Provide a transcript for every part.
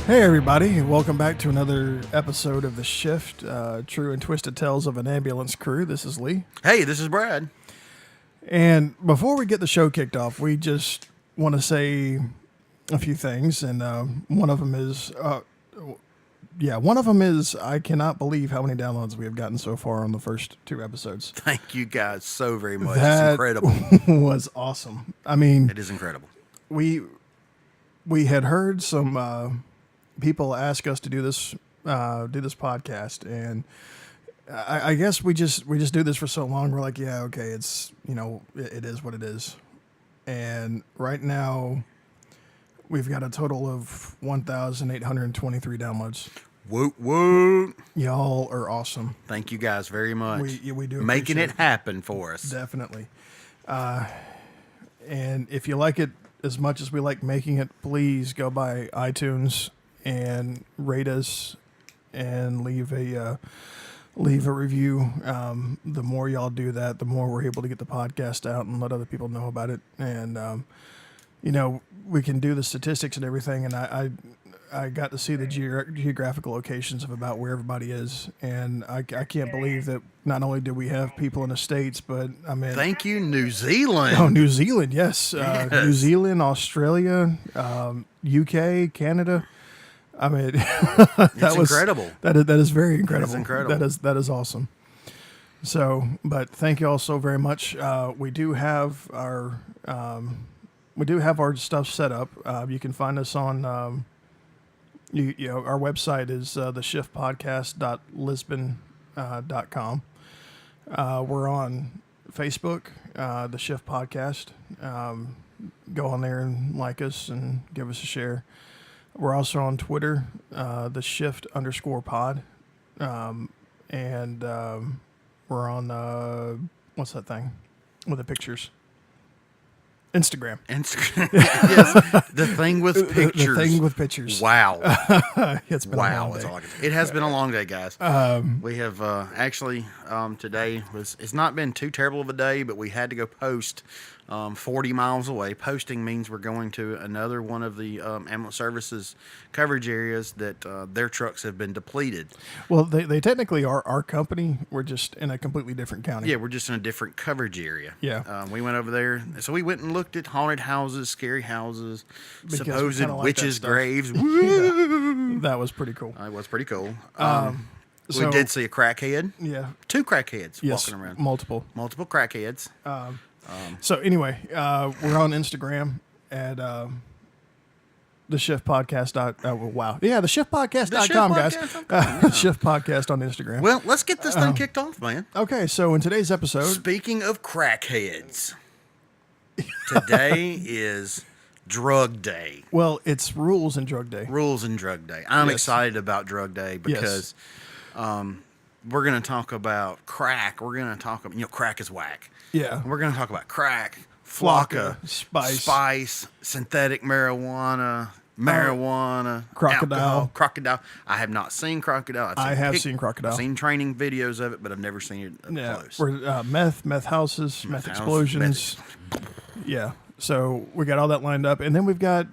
Hey everybody, welcome back to another episode of The Shift, True and Twisted Tales of an Ambulance Crew. This is Lee. Hey, this is Brad. And before we get the show kicked off, we just want to say a few things. And one of them is, I cannot believe how many downloads we have gotten so far on the first two episodes. Thank you guys so very much. That It's incredible. was awesome. I mean, It is incredible. we had heard some people ask us to do this podcast, and I guess we just do this for so long. We're like, yeah, okay, it's it is what it is. And right now, we've got a total of 1,823 downloads. Woot woot. Y'all are awesome. Thank you guys very much. We do making appreciate it happen for us. Definitely. And if you like it as much as we like making it, please go by iTunes and rate us and leave a review. The more y'all do that, the more we're able to get the podcast out and let other people know about it. And we can do the statistics and everything. And I got to see the geographical locations of about where everybody is, and I can't believe that not only do we have people in the States, but I mean, Thank you, New Zealand. oh, New Zealand, yes, Yes. New Zealand, Australia, UK, Canada. I mean, It's incredible. That is very incredible. incredible. That is awesome. So, but thank you all so very much. We do have our stuff set up. You can find us on our website is theshiftpodcast.lisbon.com. We're on Facebook, The Shift Podcast. Go on there and like us and give us a share. We're also on Twitter, The Shift_pod. We're on, what's that thing with the pictures? Instagram. Yes, the thing with pictures. The thing with pictures. Wow. It's been a Wow. long That's day. all I can say. It has been a long day, guys. We have actually today it's not been too terrible of a day, but we had to go post 40 miles away. Posting means we're going to another one of the ambulance services coverage areas that their trucks have been depleted. Well, they technically are our company. We're just in a completely different county. Yeah, we're just in a different coverage area. Yeah. We went over there. So we went and looked at haunted houses, scary houses, Because we supposed kinda like that witches' stuff. graves. That was pretty cool. It was pretty cool. So- we did see a crackhead. Yeah. Two crackheads Yes. walking around. Multiple. Multiple crackheads. So anyway, we're on Instagram at the Shift Podcast. Wow. Yeah, the ShiftPodcast.com, guys. TheShiftPodcast.com, Shift Podcast on Instagram. Well, let's get this thing kicked off, man. Okay, so in today's episode, Speaking of crackheads, today is drug day. well, it's Rules and Drug Day. Rules and drug day. I'm Yes. excited about drug day because we're going to talk about crack. We're going to talk about, crack is whack. Yeah. We're going to talk about crack, Flocka, flocka, spice. synthetic marijuana, Crocodile. alcohol, crocodile. I have not seen crocodile. I have seen crocodile. I've seen training videos of it, but I've never seen it up Yeah. close. We're meth houses, meth house, explosions. Yeah. So we got all that lined up. And then we've got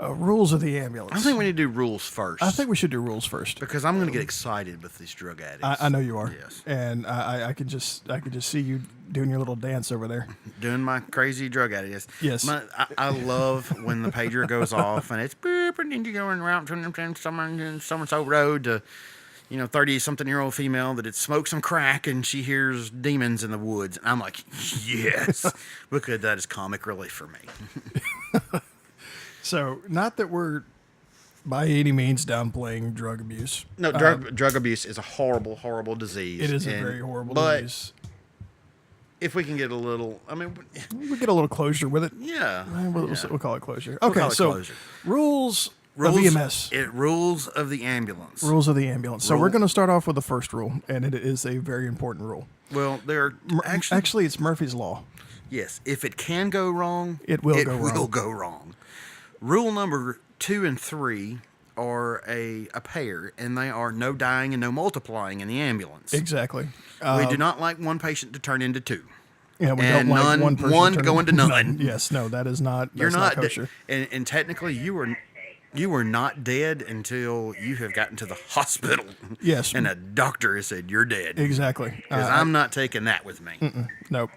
Rules of the Ambulance. I think we need to do rules first. I think we should do rules first. because I'm going to get excited with these drug addicts. I know you are. Yes. And I could just see you doing your little dance over there. Doing my crazy drug addicts. Yes. I love when the pager goes off and it's beep, and then you're going around from so road to 30-something-year-old female that had smoked some crack and she hears demons in the woods. And I'm like, yes, because that is comic relief for me. So, not that we're by any means downplaying drug abuse. No, drug abuse is a horrible, horrible disease. It is a very horrible but disease. if we can get a little, We get a little closure with it. yeah. We'll call it closure. We'll Okay, call it so closure. rules of EMS. Rules of the ambulance. Rules of the ambulance. So Rule- we're going to start off with the first rule, and it is a very important rule. Well, there are Actually, it's Murphy's Law. yes. If it can go wrong, It will go wrong. go wrong. Rule number 2 and 3 are a pair, and they are no dying and no multiplying in the ambulance. Exactly. We do not like one patient to turn into two. Yeah, we and don't like none- one person one turning- going to none. Yes, no, that is not. You're That's not, kosher. and technically you are You were not dead until you have gotten to the hospital. Yes. And a doctor has said you're dead. Exactly. Because I'm not taking that with me. Nope.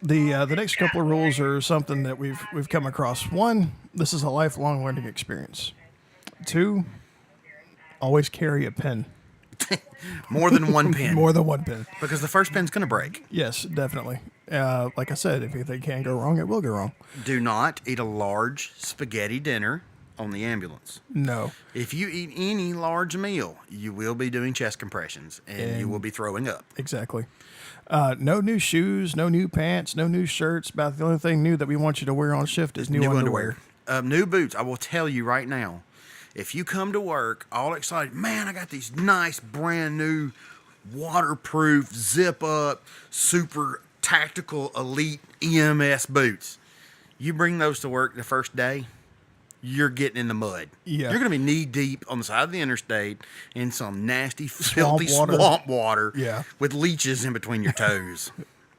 The next couple of rules are something that we've come across. One, this is a lifelong learning experience. Two, always carry a pen. More than one pin. More than one pen. Because the first pin's going to break. Yes, definitely. Like I said, if anything can go wrong, it will go wrong. Do not eat a large spaghetti dinner on the ambulance. No. If you eat any large meal, you will be doing chest compressions and you will be throwing up. Exactly. No new shoes, no new pants, no new shirts. About the only thing new that we want you to wear on shift is new underwear. New boots. I will tell you right now, if you come to work all excited, man, I got these nice brand new waterproof, zip up, super tactical elite EMS boots. You bring those to work the first day, you're getting in the mud. Yeah. You're going to be knee deep on the side of the interstate in some nasty, Swamp filthy water. swamp water Yeah. with leeches in between your toes.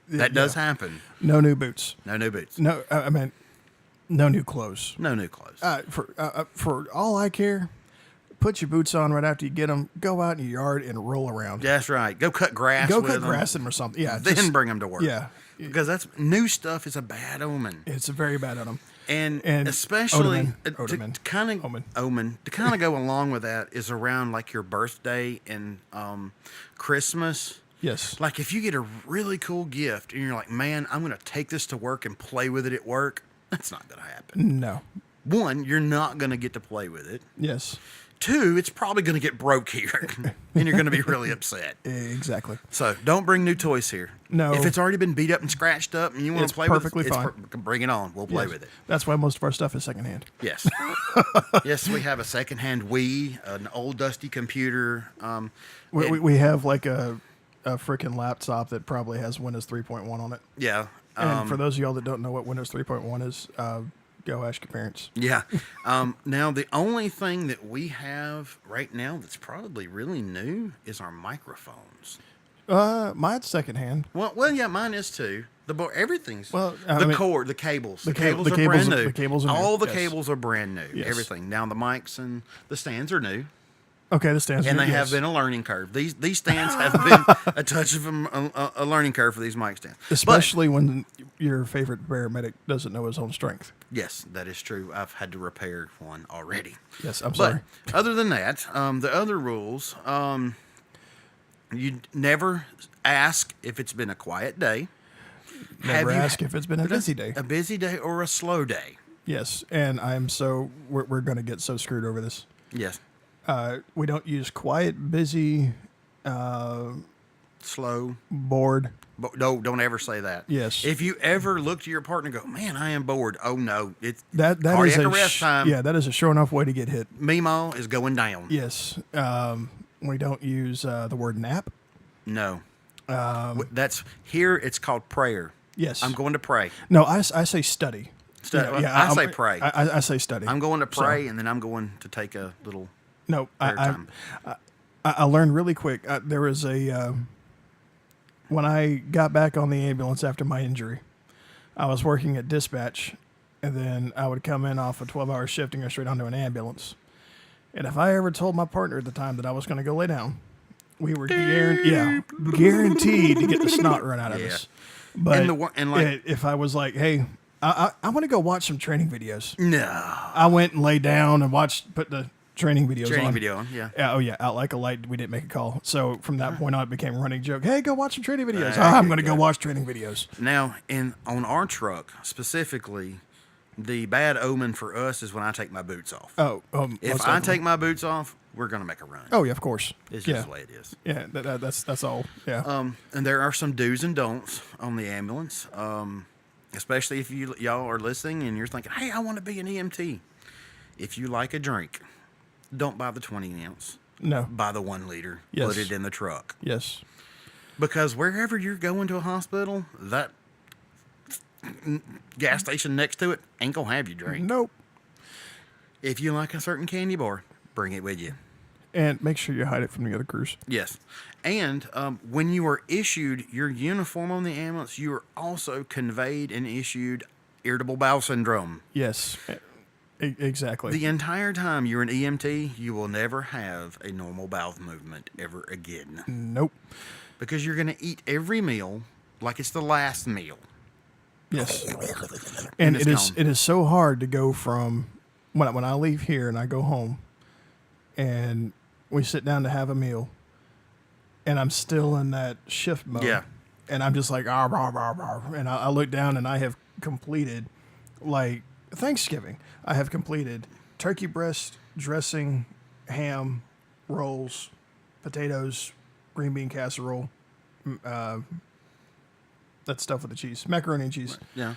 That does happen. No new boots. No new boots. No, I mean, no new clothes. No new clothes. For all I care, put your boots on right after you get them. Go out in your yard and roll around. That's right. Go cut grass Go with cut them. grass in 'em or something. Yeah. Then just- bring them to work. Yeah. Because that's new stuff is a bad omen. It's very bad on them. And And especially Omen. to kind of to kind of go along with that is around like your birthday and Christmas. Yes. Like if you get a really cool gift and you're like, man, I'm going to take this to work and play with it at work. That's not going to happen. No. One, you're not going to get to play with it. Yes. Two, it's probably going to get broke here and you're going to be really upset. Exactly. So don't bring new toys here. No. If it's already been beat up and scratched up and you want It's to play with perfectly it, fine. Bring it on. We'll play Yes. with it. That's why most of our stuff is secondhand. Yes. Yes, we have a secondhand Wii, an old dusty computer. We have like a freaking laptop that probably has Windows 3.1 on it. Yeah. And for those of y'all that don't know what Windows 3.1 is, go ask your parents. Yeah. Now, the only thing that we have right now that's probably really new is our microphones. Mine's secondhand. Well, yeah, mine is too. Everything's Well, the mean, cord, the cables. The cable- cables the are cables brand are- new. the cables are new, All the yes. cables are brand new. Yes. Everything. Now the mics and the stands are new. Okay, the stands. And are- they yes. have been a learning curve. These stands have been a touch of a learning curve for these mic stands. Especially when your favorite paramedic doesn't know his own strength. Yes, that is true. I've had to repair one already. Yes, I'm But sorry. other than that, the other rules, you never ask if it's been a quiet day. Never you ask if it's been a busy day. A busy day or a slow day. Yes, and we're going to get so screwed over this. Yes. We don't use quiet, busy, Slow. bored. But no, don't ever say that. Yes. If you ever look to your partner and go, man, I am bored. Oh, no. It's That is cardiac a arrest time. Yeah, that is a sure enough way to get hit. Meemaw is going down. Yes. We don't use the word nap. No. That's here. It's called prayer. Yes. I'm going to pray. No, I say study. Study. I say pray. I say study. I'm going to So, pray, and then I'm going to take a little No, prayer time. I learned really quick. There was when I got back on the ambulance after my injury, I was working at dispatch, and then I would come in off a 12-hour shift and go straight onto an ambulance. And if I ever told my partner at the time that I was going to go lay down, we were guaranteed to get the snot run out of Yeah. us. But And like- if I was like, hey, I want to go watch some training videos, No. I went and lay down and put the training videos Training on. video on, yeah. Yeah, oh yeah, out like a light. We didn't make a call, so from that point on, it became a running joke. Hey, go watch some training videos. I'm going to go watch training videos. Now, on our truck specifically, the bad omen for us is when I take my boots off. Oh, If most I definitely. take my boots off, we're going to make a run. Oh yeah, of course. It's yeah, just the way it is. yeah. That's all. Yeah. And there are some do's and don'ts on the ambulance, especially if y'all are listening and you're thinking, hey, I want to be an EMT. If you like a drink, don't buy the 20 ounce. No. Buy the 1 liter. Yes. Put it in the truck. Yes. Because wherever you're going to a hospital, that gas station next to it ain't going to have you drink. Nope. If you like a certain candy bar, bring it with you. And make sure you hide it from the other crews. Yes. And when you are issued your uniform on the ambulance, you are also conveyed and issued irritable bowel syndrome. Yes. Exactly. The entire time you're an EMT, you will never have a normal bowel movement ever again. Nope. Because you're going to eat every meal like it's the last meal. Yes. And it's gone. it is so hard to go from when I leave here and I go home and we sit down to have a meal and I'm still in that shift mode. Yeah. And I'm just like, ah, rah, rah, rah. And I look down and I have completed, like, Thanksgiving. I have completed turkey breast, dressing, ham, rolls, potatoes, green bean casserole, that stuff with the cheese, macaroni and cheese. Yeah.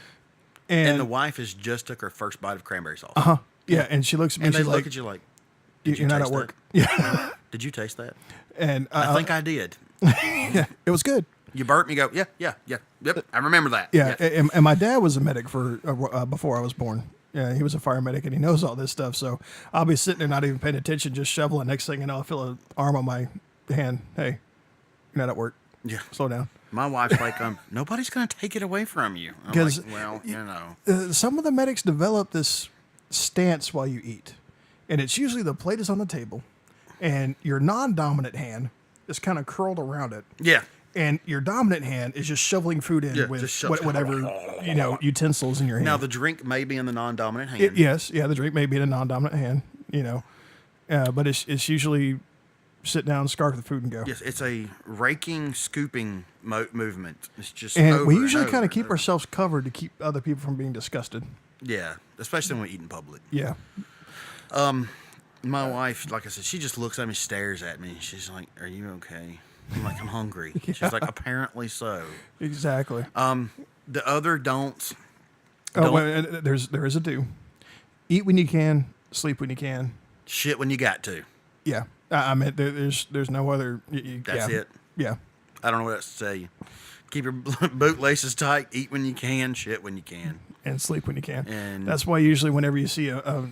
And, And the wife has just took her first bite of cranberry sauce. yeah, and she looks at me And and they she's look like, at you like, you're not at taste work. that? Yeah. Did you taste that? And I think I did. yeah, it was good. You burped me, go, yeah, yep, I remember that. Yeah, and my dad was a medic for before I was born. Yeah, he was a fire medic, and he knows all this stuff. So I'll be sitting there not even paying attention, just shoveling. Next thing you know, I feel an arm on my hand. Hey, you're not at work. Yeah. Slow down. My wife's like, nobody's going to take it away from you. I'm 'Cause like, well, you know. Some of the medics develop this stance while you eat, and it's usually the plate is on the table, and your non-dominant hand is kind of curled around it. Yeah. And your dominant hand is just shoveling food in Yeah, with just shove- whatever utensils in your hand. Now, the drink may be in the non-dominant hand. Yes, yeah, the drink may be in a non-dominant hand, but it's usually sit down, scarf the food, and go. Yes, it's a raking, scooping movement. It's just And over we usually over kind of and keep over. ourselves covered to keep other people from being disgusted. Yeah, especially when we eat in public. Yeah, My wife, like I said, she just looks at me, stares at me. She's like, "Are you okay?" I'm like, "I'm hungry." She's like, "Apparently so." exactly. The other don'ts. Oh, well, there is a do. Eat when you can, sleep when you can. Shit when you got to. Yeah, I mean, there's no other. That's it. Yeah, I don't know what else to say. Keep your boot laces tight. Eat when you can. Shit when you can. and sleep when you can. And- that's why usually whenever you see a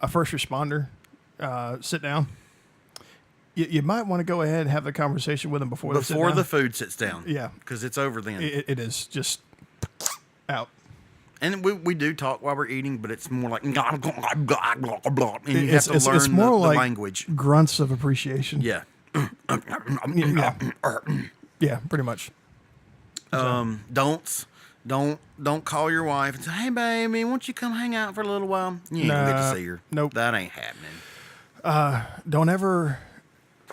first responder sit down, you might want to go ahead and have the conversation with them before they sit Before down. the food sits down. Yeah. Because it's over then. It is just out. And we do talk while we're eating, but it's more like, and you have to It's learn more the like language. grunts of appreciation. Yeah. Yeah, pretty much. Don't call your wife and say, "Hey, baby, won't you come hang out for a little while?" You ain't gonna get to see her. Nope. That ain't happening. Don't ever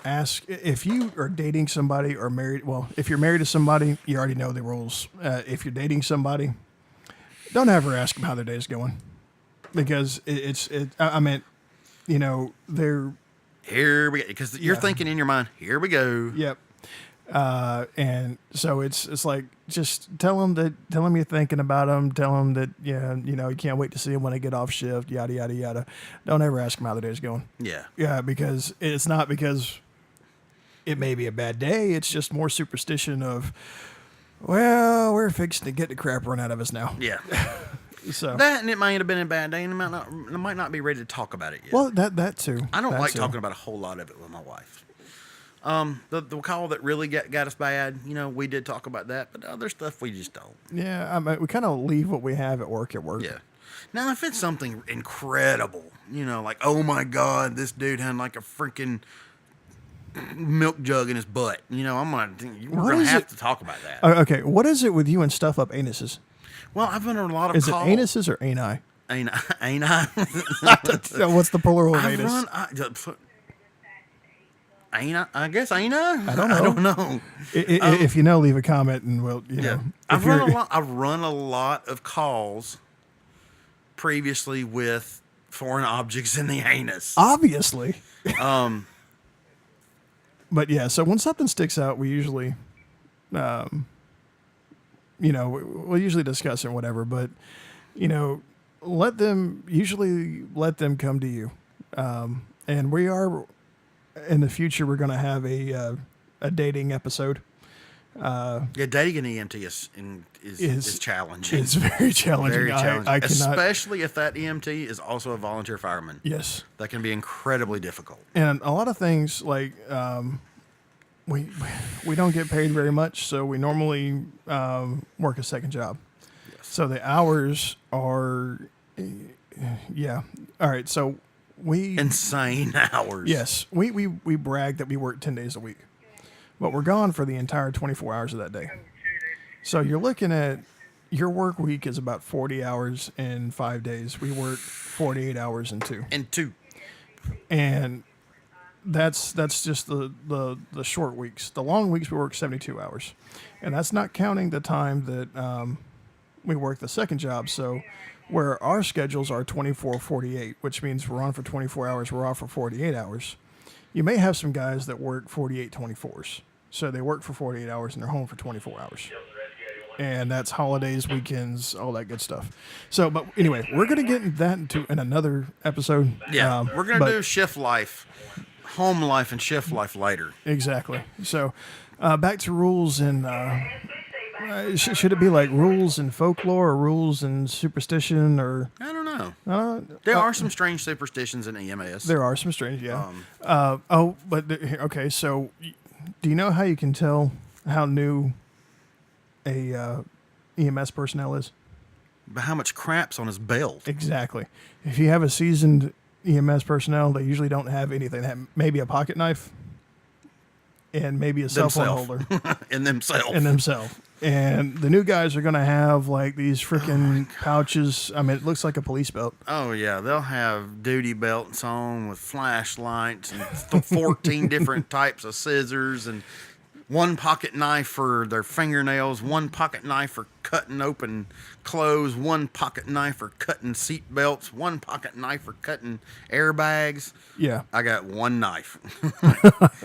ask if you are dating somebody or married. Well, if you're married to somebody, you already know the rules. If you're dating somebody, don't ever ask them how their day's going, because I mean, they're Here we go. Because you're Yeah. thinking in your mind, "Here we go." yep. And so it's like, just tell them you're thinking about them. Tell them that, you can't wait to see them when they get off shift, yada, yada, yada. Don't ever ask them how their day's going. Yeah. Yeah, because it's not because it may be a bad day. It's just more superstition of, well, we're fixing to get the crap run out of us now. Yeah. So, That, and it might have been a bad day, and I might not be ready to talk about it yet. well, that too. I don't That like too. talking about a whole lot of it with my wife. The call that really got us bad, we did talk about that, but other stuff we just don't. Yeah, I mean, we kind of leave what we have at work. Yeah. Now, if it's something incredible, like, oh my God, this dude had like a freaking milk jug in his butt, we're What gonna is have it? to talk about that. Okay, what is it with you and stuff up anuses? Well, I've been on a lot of Is it calls. anuses or ani? Ain't I? What's the plural of I've anus? run. Ain't I? I guess ain't I? I don't know. know. If you know, leave a comment and we'll, Yeah, if I've you're- run a lot of calls previously with foreign objects in the anus. Obviously. But yeah, so when something sticks out, we usually, we'll usually discuss it, whatever. But let them come to you. And we are in the future. We're going to have a dating episode. Yeah, dating an EMT is challenging. It's very challenging. Very challenging, I cannot. especially if that EMT is also a volunteer fireman. Yes. That can be incredibly difficult. And a lot of things like we don't get paid very much, so we normally work a second job. So the hours are, yeah. All right. So we Insane hours. yes we brag that we work 10 days a week, but we're gone for the entire 24 hours of that day. So you're looking at your work week is about 40 hours in 5 days. We work 48 hours in 2. And 2. And that's just the short weeks. The long weeks we work 72 hours, and that's not counting the time that we work the second job. So where our schedules are 24-48, which means we're on for 24 hours, we're off for 48 hours. You may have some guys that work 48-24s, so they work for 48 hours and they're home for 24 hours. And that's holidays, weekends, all that good stuff. So, but anyway, we're going to get into that in another episode. Yeah, we're going to do shift life, home life, and shift life later. Exactly. So, back to rules and should it be like rules and folklore or rules and superstition or? I don't know. There are some strange superstitions in EMS. There are some strange, yeah. Okay. So, do you know how you can tell how new a EMS personnel is? But how much crap's on his belt? Exactly. If you have a seasoned EMS personnel, they usually don't have anything. They have maybe a pocket knife and maybe a cell phone holder. In themselves. In themselves. And the new guys are going to have like these freaking pouches. I mean, it looks like a police belt. Oh, yeah. They'll have duty belts on with flashlights and 14 different types of scissors and one pocket knife for their fingernails, one pocket knife for cutting open clothes, one pocket knife for cutting seat belts, one pocket knife for cutting airbags. Yeah. I got one knife.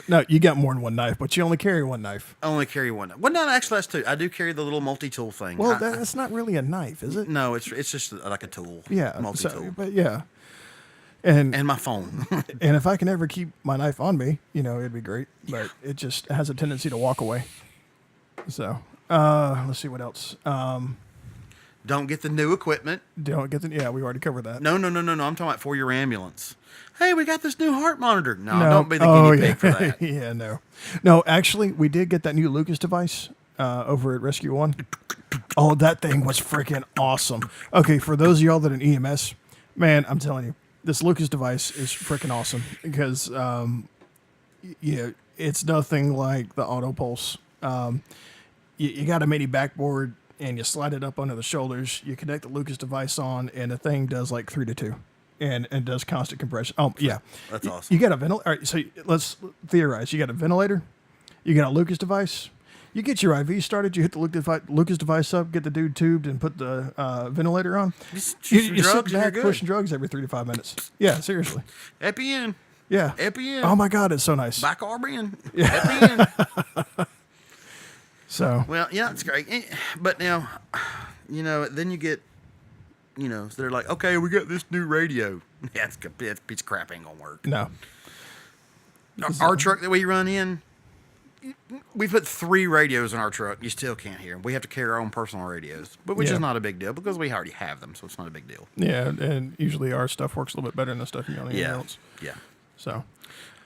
No, you got more than one knife, but you only carry one knife. I only carry one knife. Well, no, actually, that's two. I do carry the little multi-tool thing. Well, that's not really a knife, is it? No, it's just like a tool. Yeah. Multi-tool. So, but yeah. And my phone. and if I can ever keep my knife on me, it'd be great. But it just has a tendency to walk away. So, let's see what else. Don't get the new equipment. Don't get the. Yeah, we already covered that. No. I'm talking about for your ambulance. Hey, we got this new heart monitor. No, don't be the guinea pig for that. Yeah, no. Actually, we did get that new Lucas device over at Rescue One. Oh, that thing was freaking awesome. Okay, for those of y'all that are in EMS, man, I'm telling you, this Lucas device is freaking awesome because, it's nothing like the Auto Pulse. You got a mini backboard and you slide it up under the shoulders. You connect the Lucas device on, and the thing does like 3 to 2, and does constant compression. Oh yeah, that's awesome. You got a ventilator. All right, so let's theorize. You got a ventilator. You got a Lucas device. You get your IV started. You hit the Lucas device up, get the dude tubed, and put the ventilator on. You sit back pushing drugs every 3 to 5 minutes. Yeah, seriously. EpiEN. Yeah. EpiEN. Oh my God, it's so nice. Bicarb. Yeah. EpiEN. So. Well, yeah, it's great. But now, then you get, so they're like, okay, we got this new radio. Yeah, it's a piece of crap, ain't gonna work. No. Our truck that we run in, we put 3 radios in our truck. You still can't hear them. We have to carry our own personal radios, which is not a big deal because we already have them, so it's not a big deal. Yeah, and usually our stuff works a little bit better than the stuff you got anything else. Yeah. So.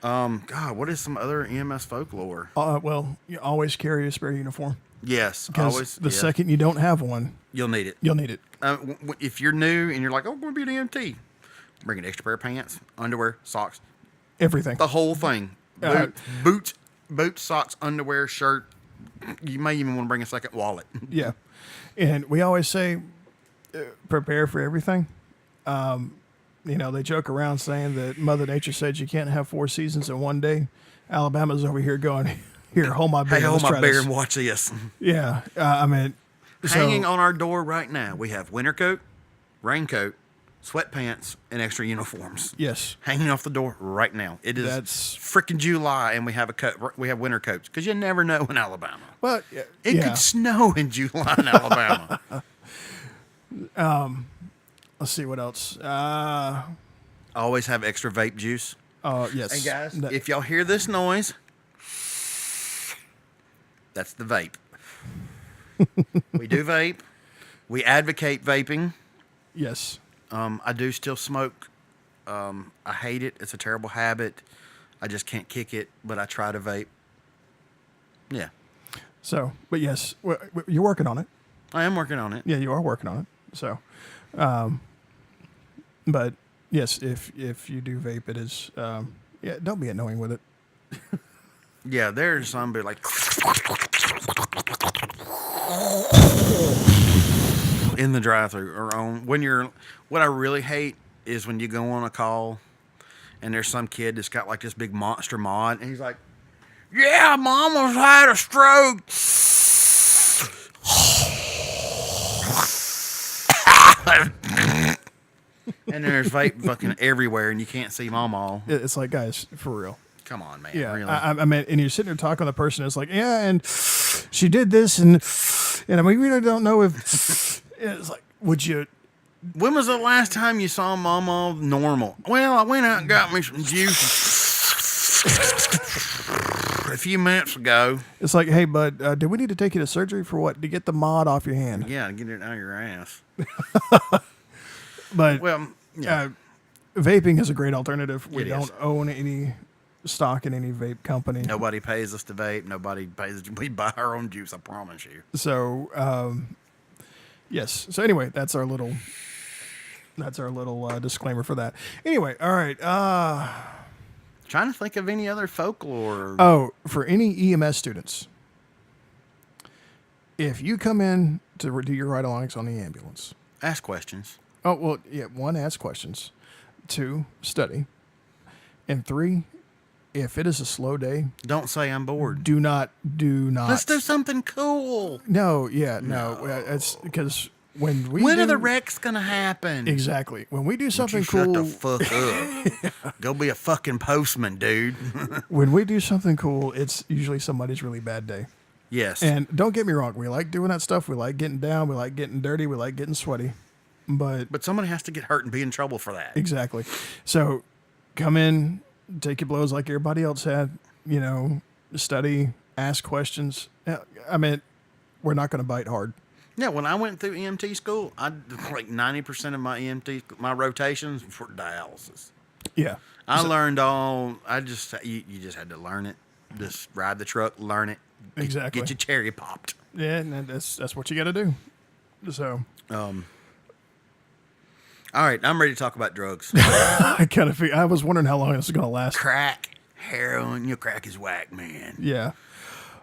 God, what is some other EMS folklore? Well, you always carry a spare uniform. Yes, Because always. the second you don't have one, you'll need it. you'll need it. If you're new and you're like, oh, I'm going to be an EMT, bring an extra pair of pants, underwear, socks, Everything. the whole thing. Boots, socks, underwear, shirt. You may even want to bring a second wallet. Yeah. And we always say, prepare for everything. They joke around saying that Mother Nature said you can't have 4 seasons in one day. Alabama's over here going, here, hold my bear. Hey, hold my bear and watch this. Yeah. Hanging on our door right now, we have winter coat, raincoat, sweatpants, and extra uniforms. Yes. Hanging off the door right now. It is That's freaking July, and we have we have winter coats because you never know in Alabama. Well, It could snow in July in Alabama. Let's see what else. Always have extra vape juice. Yes. Hey guys, if y'all hear this noise, that's the vape. We do vape. We advocate vaping. Yes. I do still smoke. I hate it. It's a terrible habit. I just can't kick it, but I try to vape. Yeah. So, but yes, you're working on it. I am working on it. Yeah, you are working on it. So, but yes, if you do vape, it is yeah. Don't be annoying with it. Yeah, there's somebody like in the drive-through or on when you're. What I really hate is when you go on a call and there's some kid that's got like this big monster mod and he's like, "Yeah, Mama's had a stroke." And there's vape fucking everywhere, and you can't see Mama. It's like, guys, for real. Come on, man. Yeah, Really? I mean, and you're sitting there talking to the person. It's like, yeah, and she did this, and I mean, we really don't know if it's like, would you? When was the last time you saw Mama normal? Well, I went out and got me some juice a few minutes ago. It's like, hey, bud, do we need to take you to surgery for what? To get the mod off your hand? Yeah, get it out of your ass. But Well, yeah. vaping is a great alternative. We It don't is. own any stock in any vape company. Nobody pays us to vape. Nobody pays. We buy our own juice. I promise you. So, yes. So anyway, that's our little disclaimer for that. Anyway, all right. Trying to think of any other folklore. Oh, for any EMS students, if you come in to do your ride-alongs on the ambulance, Ask questions. oh well, yeah. 1, ask questions. 2, study. And 3, if it is a slow day, Don't say I'm bored. do not. Let's do something cool. No, yeah, no. It's because when we When do, are the wrecks gonna happen? exactly when we do You something shut the cool, fuck up. Go be a fucking postman, dude. when we do something cool, it's usually somebody's really bad day. Yes. And don't get me wrong, we like doing that stuff. We like getting down. We like getting dirty. We like getting sweaty. But somebody has to get hurt and be in trouble for that. exactly. So come in, take your blows like everybody else had. You know, study, ask questions. I mean, we're not going to bite hard. Yeah, when I went through EMT school, like 90% of my rotations were dialysis. Yeah. I learned all. You just had to learn it. Just ride the truck, learn it. Exactly. Get your cherry popped. Yeah, and that's what you got to do. So All right, I'm ready to talk about drugs. I was wondering how long this is going to last. Crack, heroin, your crack is whack, man. Yeah.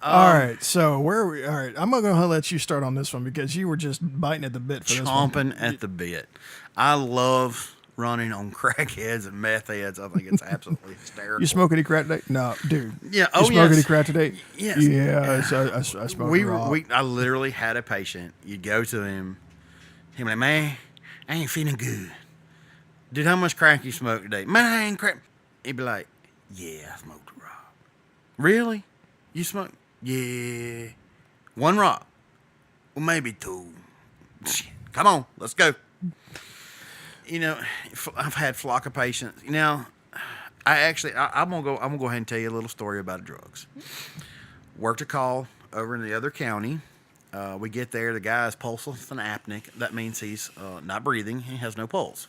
All right. So where are we? All right. I'm going to let you start on this one because you were just biting at the bit for this one. Chomping at the bit. I love running on crackheads and meth heads. I think it's absolutely hysterical. You smoke any crack today? No, dude. Yeah. You smoke any crack today? Yes. Yeah. I smoke raw. I literally had a patient. You'd go to him. He'd be like, "Man, I ain't feeling good. Dude, how much crack you smoke today?" "Man, I ain't crack." He'd be like, "Yeah, I smoked a rock." "Really? You smoke?" "Yeah. 1 rock." "Well, maybe 2. "Shit. Come on, let's go." You know, I've had flock of patients. You know, I'm gonna go ahead and tell you a little story about drugs. Worked a call over in the other county. We get there. The guy is pulseless and apneic. That means he's not breathing. He has no pulse.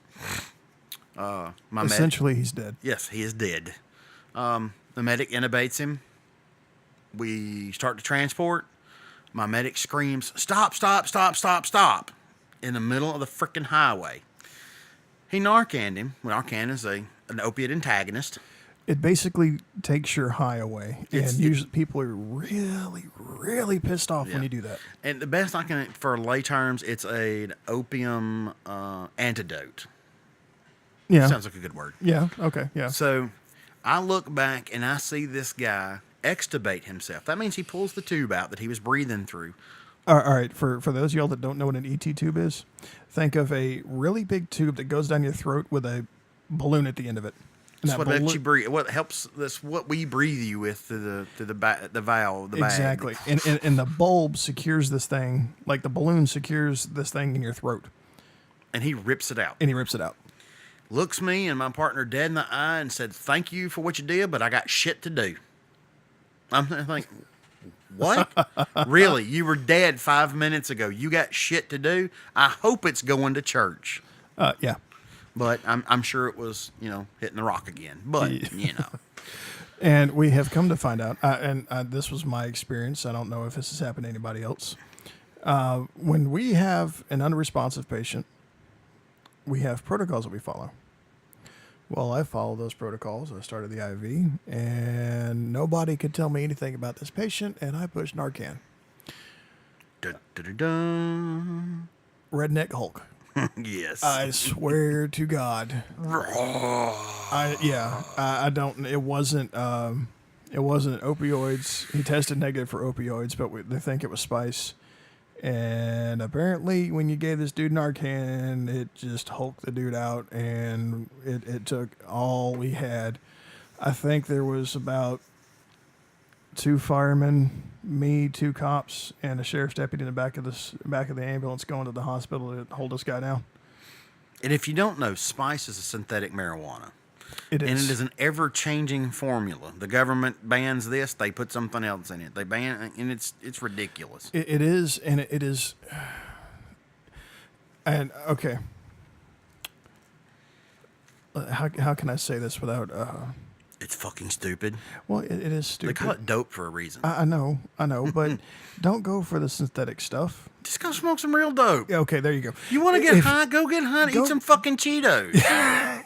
Essentially, he's dead. Yes, he is dead. The medic intubates him. We start to transport. My medic screams, "Stop, stop, stop, stop, stop," in the middle of the freaking highway. He Narcaned him. Narcan is an opiate antagonist. It basically takes your high away, and usually people are really, really pissed off when you do that. And the best for lay terms, it's an opium antidote. Yeah. Sounds like a good word. Yeah. Okay. Yeah. So I look back and I see this guy extubate himself. That means he pulls the tube out that he was breathing through. All right. For those of y'all that don't know what an ET tube is, think of a really big tube that goes down your throat with a balloon at the end of it. And That's what lets you breathe. What helps? That's what we breathe you with through the valve, the bag. Exactly. And the bulb secures this thing, like the balloon secures this thing in your throat. And he rips it out. And he rips it out. Looks me and my partner dead in the eye and said, "Thank you for what you did, but I got shit to do." I'm like, "What? Really? You were dead 5 minutes ago. You got shit to do? I hope it's going to church." Yeah. But I'm sure it was, hitting the rock again. But, And we have come to find out, and this was my experience. I don't know if this has happened to anybody else. When we have an unresponsive patient, we have protocols that we follow. Well, I followed those protocols. I started the IV, and nobody could tell me anything about this patient, and I pushed Narcan. Dun, dun, dun, dun. Redneck Hulk. Yes. I swear to God. I don't. It wasn't opioids. He tested negative for opioids, but they think it was spice. And apparently, when you gave this dude Narcan, it just hulked the dude out, and it took all we had. I think there was about 2 firemen, me, 2 cops, and a sheriff's deputy in the back of the ambulance going to the hospital to hold this guy down. And if you don't know, spice is a synthetic marijuana. It is. And it is an ever-changing formula. The government bans this; they put something else in it. They ban, and it's ridiculous. It is, and it is. And okay, how can I say this without? It's fucking stupid. Well, it is They stupid. call it dope for a reason. I know, but don't go for the synthetic stuff. Just go smoke some real dope. Yeah, okay, there you go. You want to get If- high? Go get high. go- Eat some fucking Cheetos.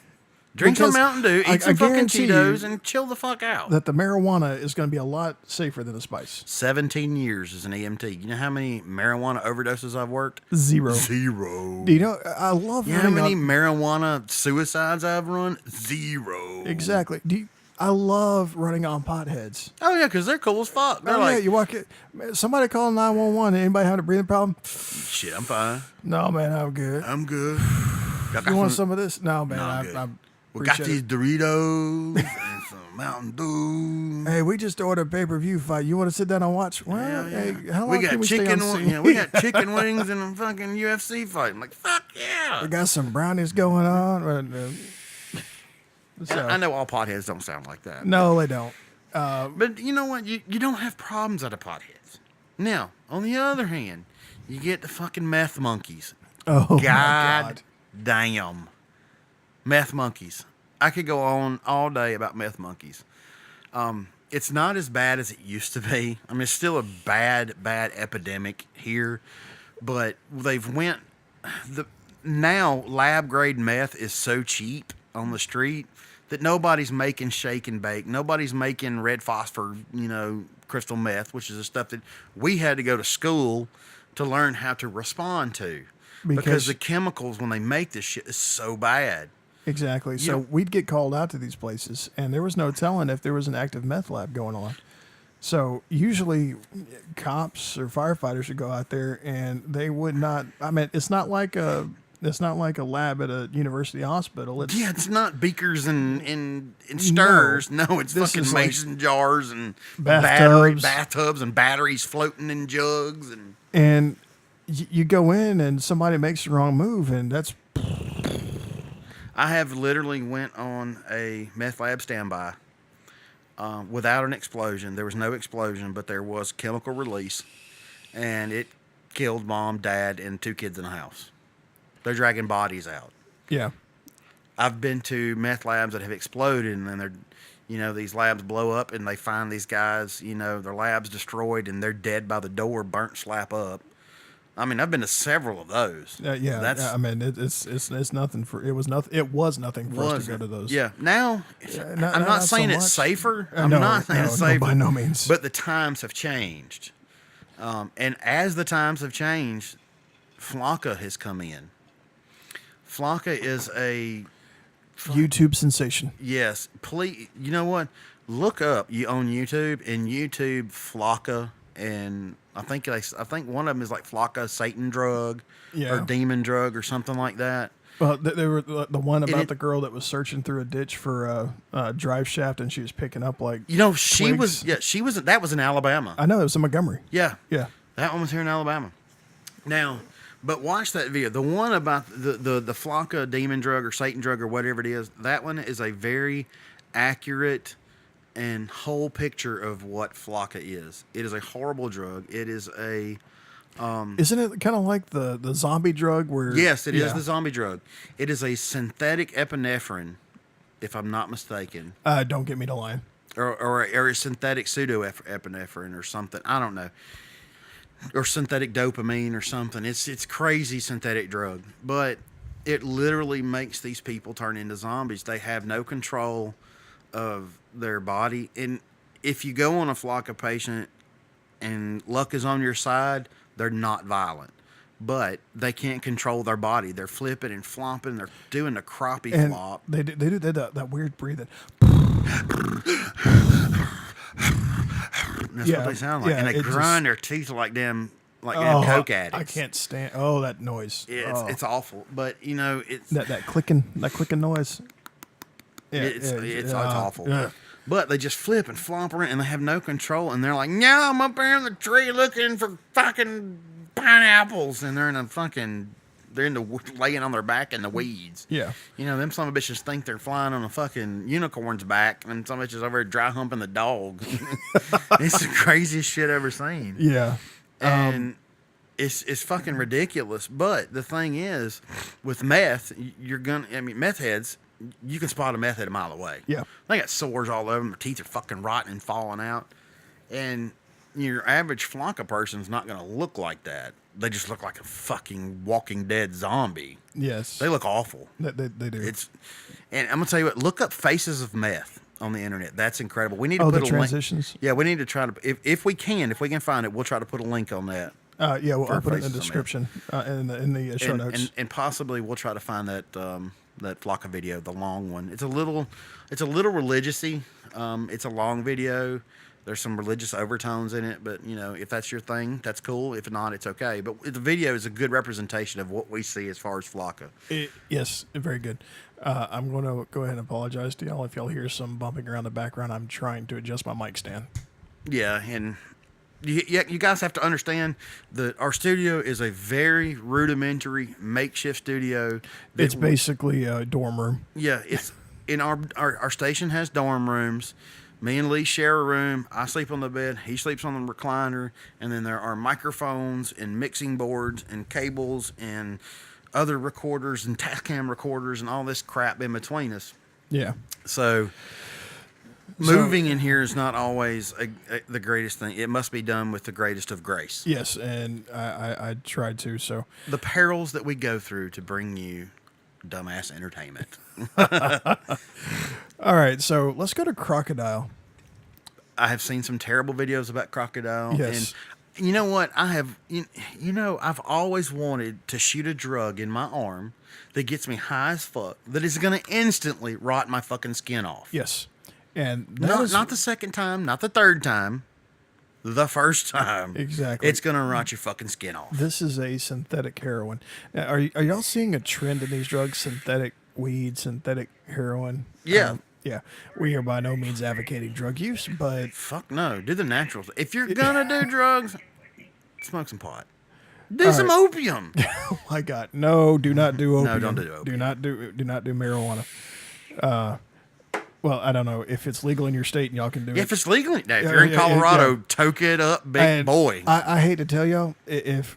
Drink some Because Mountain Dew. I Eat some fucking guarantee you Cheetos and chill the fuck out. That the marijuana is going to be a lot safer than the spice. 17 years as an EMT. You know how many marijuana overdoses I've worked? 0. 0. Do you know? I love You know how running many on- marijuana suicides I've run? 0. Exactly. I love running on potheads. Oh yeah, because they're cool as fuck. They're Oh, yeah, like, you walk it. Somebody call 911. Anybody having a breathing problem? shit, I'm fine. No, man, I'm good. I'm good. You want some of this? No, man, I'm good. I We got appreciate these Doritos and some Mountain Dew. Hey, we just ordered a pay-per-view fight. You want to sit down and watch? Well, Yeah. hey, how long we got can we stay chicken. on scene? We got chicken wings and a fucking UFC fight. I'm like, fuck yeah. We got some brownies going on. So, I know all potheads don't sound like that. no, they don't. But you know what? You don't have problems out of potheads. Now, on the other hand, you get the fucking meth monkeys. Oh, my God, God. damn. Meth monkeys. I could go on all day about meth monkeys. It's not as bad as it used to be. I mean, it's still a bad epidemic here, but now lab grade meth is so cheap on the street that nobody's making shake and bake. Nobody's making red phosphor, crystal meth, which is the stuff that we had to go to school to learn how to respond to. Because the chemicals when they make this shit is so bad. Exactly. So know- we'd get called out to these places, and there was no telling if there was an active meth lab going on. So usually, cops or firefighters would go out there, and they would not. I mean, it's not like a lab at a university hospital. It's Yeah, it's not beakers and stirs. No, it's This fucking is like mason jars and bathtubs. bathtubs and batteries floating in jugs and and you go in, and somebody makes the wrong move, and that's I have literally went on a meth lab standby without an explosion. There was no explosion, but there was chemical release, and it killed mom, dad, and 2 kids in the house. They're dragging bodies out. yeah. I've been to meth labs that have exploded, and then these labs blow up, and they find these guys, their labs destroyed, and they're dead by the door, burnt slap up. I mean, I've been to several of those. Yeah, That's I mean, it's nothing for it was nothing. It was nothing for us to go to those. Yeah. Now, I'm not not so saying it's much. safer. I'm No, not saying no, it's no, safer. by no means. But the times have changed. And as the times have changed, Flocka has come in. Flocka is a YouTube sensation. yes. Please, you know what? Look up on YouTube Flocka, and I think one of them is like Flocka Satan drug Yeah. or demon drug or something like that. Well, they were the one about it- the girl that was searching through a ditch for a drive shaft, and she was picking up like. She was that was in Alabama. I know it was in Montgomery. Yeah. Yeah. That one was here in Alabama. Now, but watch that video. The one about the Flocka demon drug or Satan drug or whatever it is, that one is a very accurate and whole picture of what Flocka is. It is a horrible drug. It is a Isn't it kind of like the zombie drug where? yes, it is yeah. the zombie drug. It is a synthetic epinephrine, if I'm not mistaken, Don't get me to line. or a synthetic pseudo epinephrine or something. I don't know. or synthetic dopamine or something. It's crazy synthetic drug, but it literally makes these people turn into zombies. They have no control of their body, and if you go on a Flocka patient and luck is on your side, they're not violent. But they can't control their body. They're flipping and flopping. They're doing the crappie And flop. they do that weird breathing. That's what they sound like. And they grind their teeth like damn, like damn coke addicts. I can't stand. that noise. It's awful. But it's that clicking noise. Yeah, it's awful. Yeah. But they just flip and flop around, and they have no control. And they're like, "Yeah, I'm up there in the tree looking for fucking pineapples," and they're laying on their back in the weeds. Yeah. Them some of the bitches think they're flying on a fucking unicorn's back, and some bitches over there dry humping the dog. It's the craziest shit I've ever seen. Yeah. And it's fucking ridiculous. But the thing is, with meth, meth heads, you can spot a meth head a mile away. Yeah. They got sores all over them. Their teeth are fucking rotten and falling out. And your average Flocka person's not going to look like that. They just look like a fucking Walking Dead zombie. Yes. They look awful. They do. And I'm going to tell you what, look up Faces of Meth on the internet. That's incredible. We need to put the a transitions? link. Yeah, we need to try to, if we can find it, we'll try to put a link on that. I'll put it in Faces the of description, in the show notes. And possibly we'll try to find that that Flocka video, the long one. It's a little religious-y. It's a long video. There's some religious overtones in it, but if that's your thing, that's cool. If not, it's okay. But the video is a good representation of what we see as far as Flocka. Yes, very good. I'm going to go ahead and apologize to y'all if y'all hear some bumping around the background. I'm trying to adjust my mic stand. Yeah, and you guys have to understand that our studio is a very rudimentary makeshift studio. It's basically a dorm room. Yeah, it's in our station has dorm rooms. Me and Lee share a room. I sleep on the bed. He sleeps on the recliner. And then there are microphones and mixing boards and cables and other recorders and Tascam recorders and all this crap in between us. Yeah. So moving in here is not always the greatest thing. It must be done with the greatest of grace. Yes, and I tried to. So the perils that we go through to bring you dumbass entertainment. All right, so let's go to Crocodile. I have seen some terrible videos about Crocodile. Yes. And you know what? I've always wanted to shoot a drug in my arm that gets me high as fuck, that is going to instantly rot my fucking skin off. Yes. And not the second time, not the third time, the first time. Exactly. It's going to rot your fucking skin off. This is a synthetic heroin. Now, are y'all seeing a trend in these drugs? Synthetic weed, synthetic heroin? Yeah. Yeah. We are by no means advocating drug use, but Fuck no. Do the natural. If you're going to do drugs, smoke some pot. Do some opium. oh my God, no! Do not do opium. No, don't do opium. Do not do marijuana. Well, I don't know if it's legal in your state and y'all can do it. If it's legal, if you're in Colorado, toke it up, big boy. I hate to tell y'all, if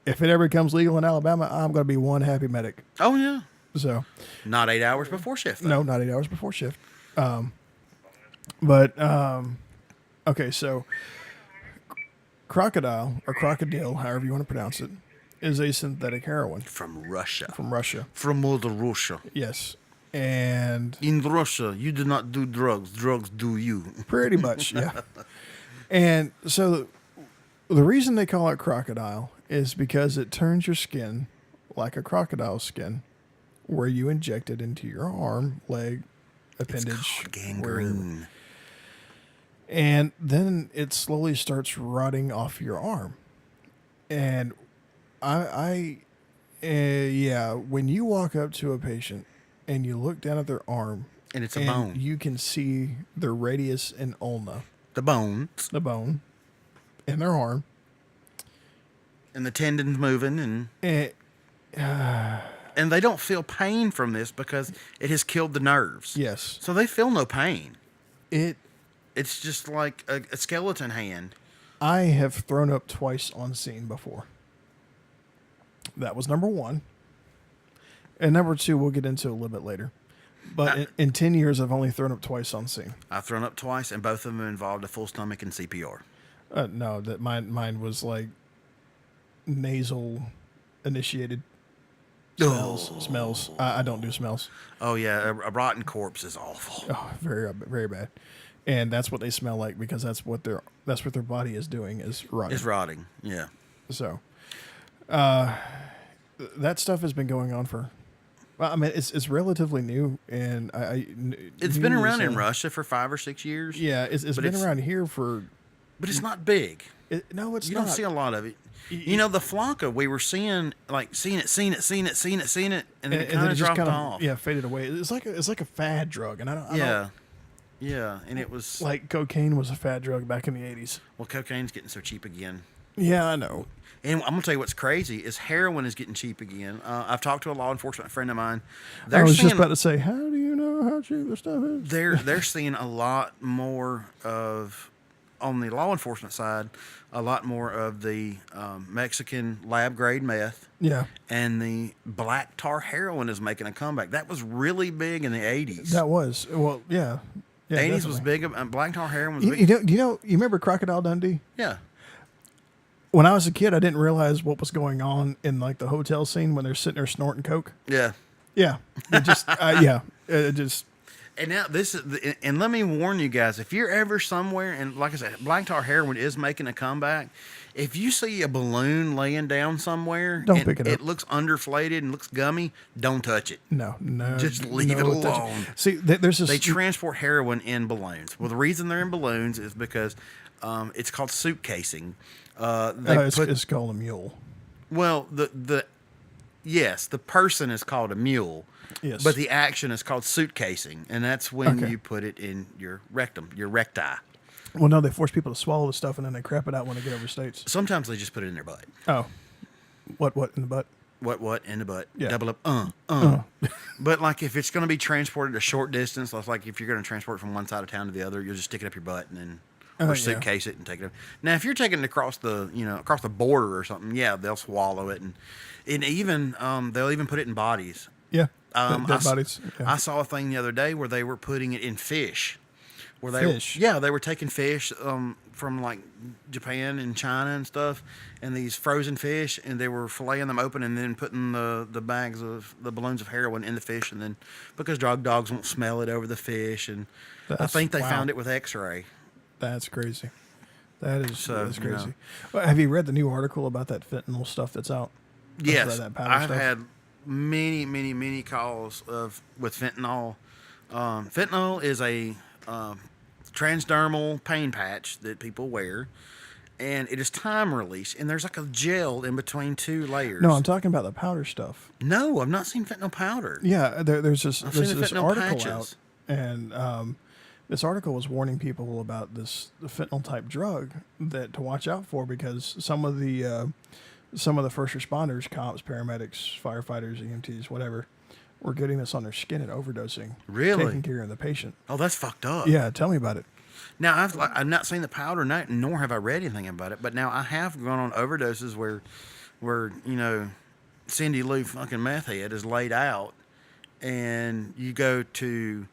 it ever becomes legal in Alabama, I'm going to be one happy medic. Oh yeah. So, not 8 hours before shift. Though. No, not 8 hours before shift. Okay, so Crocodile or crocodile, however you want to pronounce it, is a synthetic heroin from Russia. From Russia. From Mother Russia. Yes. And in Russia, you do not do drugs. Drugs do you. Pretty much, yeah. And so the reason they call it crocodile is because it turns your skin like a crocodile's skin, where you inject it into your arm, leg, appendage. It's called gangrene. And then it slowly starts rotting off your arm. And when you walk up to a patient and you look down at their arm, and it's a bone, you can see the radius and ulna, the bone in their arm, and the tendons moving, and they don't feel pain from this because it has killed the nerves. Yes, so they feel no pain. It's just like a skeleton hand. I have thrown up twice on scene before. That was number one. And number two, we'll get into a little bit later. But in 10 years, I've only thrown up twice on scene. I've thrown up twice, and both of them involved a full stomach and CPR. No, that mine was like nasal initiated smells. I don't do smells. Oh yeah, a rotten corpse is awful. Oh, very bad. And that's what they smell like because that's what their body is doing is rotting. It's rotting. Yeah. So, that stuff has been going on for. Well, I mean, it's relatively new, and It's been around in Russia for 5 or 6 years. Yeah, it's been around here for. But it's not big. No, it's You not. don't see a lot of it. You know, the Flanka, we were seeing it, and then it kind of dropped off. Yeah, faded away. It's like a fad drug, and I don't. Yeah, and it was like cocaine was a fad drug back in the 80s. Well, cocaine's getting so cheap again. Yeah, I know. And I'm gonna tell you what's crazy is heroin is getting cheap again. I've talked to a law enforcement friend of mine. I was just about to say, how do you know how cheap the stuff is? They're seeing a lot more of, on the law enforcement side, a lot more of the Mexican lab grade meth. Yeah. And the black tar heroin is making a comeback. That was really big in the 80s. That was. Well, yeah. Yeah, 80s definitely. was big. Black tar heroin was big. You remember Crocodile Dundee? Yeah. When I was a kid, I didn't realize what was going on in like the hotel scene when they're sitting there snorting coke. Yeah. Yeah. It just, it just. And now and let me warn you guys, if you're ever somewhere, and like I said, black tar heroin is making a comeback. If you see a balloon laying down somewhere, don't and pick it up. It looks underflated and looks gummy, don't touch it. No. Just leave it alone. See, there's this. They transport heroin in balloons. Well, the reason they're in balloons is because it's called suitcasing. It's called a mule. Well, yes, the person is called a mule. Yes. But the action is called suitcasing, and that's when Okay. you put it in your rectum, your recti. Well, no, they force people to swallow the stuff and then they crap it out when they get over states. Sometimes they just put it in their butt. Oh. What in the butt? What in the butt? Yeah. Double up. But like if it's going to be transported a short distance, like if you're going to transport it from one side of town to the other, you'll just stick it up your butt and then or suitcase it and take it up. Now, if you're taking it across the border or something, yeah, they'll swallow it and even they'll even put it in bodies. Yeah. Dead bodies. Yeah. I saw a thing the other day where they were putting it in fish. Fish? They were taking fish from like Japan and China and stuff, and these frozen fish, and they were filleting them open and then putting the bags of the balloons of heroin in the fish, and then because drug dogs won't smell it over the fish, and I think they found it with X-ray. That's crazy. That's crazy. You know. Well, have you read the new article about that fentanyl stuff that's out? Yes, that powder I've stuff? had many calls with fentanyl. Fentanyl is a transdermal pain patch that people wear, and it is time release, and there's like a gel in between two layers. No, I'm talking about the powder stuff. No, I've not seen fentanyl powder. Yeah, there's this I've seen the this fentanyl article patches. out, and this article was warning people about the fentanyl type drug that to watch out for because some of the first responders, cops, paramedics, firefighters, EMTs, whatever, were getting this on their skin and overdosing. Really? Taking care of the patient. Oh, that's fucked up. Yeah, tell me about it. Now I've not seen the powder, nor have I read anything about it. But now I have gone on overdoses where Cindy Lou fucking meth head is laid out, and you go to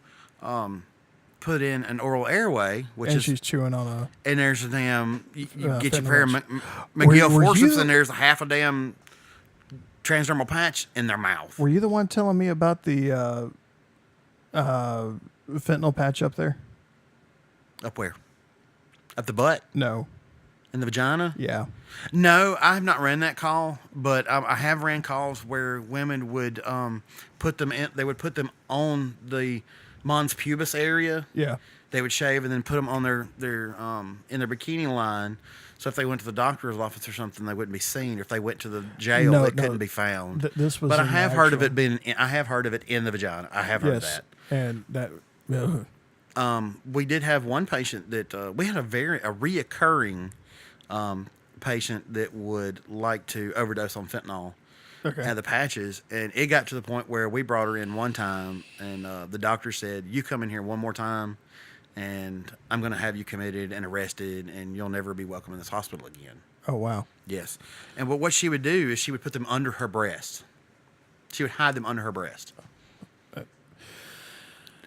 put in an oral airway, and she's chewing on a. and there's a damn you get your fentanyl. pair of Were McGill you- forceps, and there's a half a damn transdermal patch in their mouth. Were you the one telling me about the fentanyl patch up there? Up where? Up the butt? No. In the vagina? Yeah. No, I have not ran that call, but I have ran calls where women would put them in. They would put them on the mons pubis area. Yeah. They would shave and then put them on their in their bikini line. So if they went to the doctor's office or something, they wouldn't be seen. Or if they went to the jail, they couldn't be found. This was. But I in have the heard of actual- it being. I have heard of it in the vagina. I have heard of Yes, that. and that. We did have one patient that we had a reoccurring patient that would like to overdose on fentanyl Okay. and the patches, and it got to the point where we brought her in one time, and the doctor said, "You come in here one more time, and I'm going to have you committed and arrested, and you'll never be welcome in this hospital again." Oh wow. Yes, and what she would do is she would put them under her breast. She would hide them under her breast.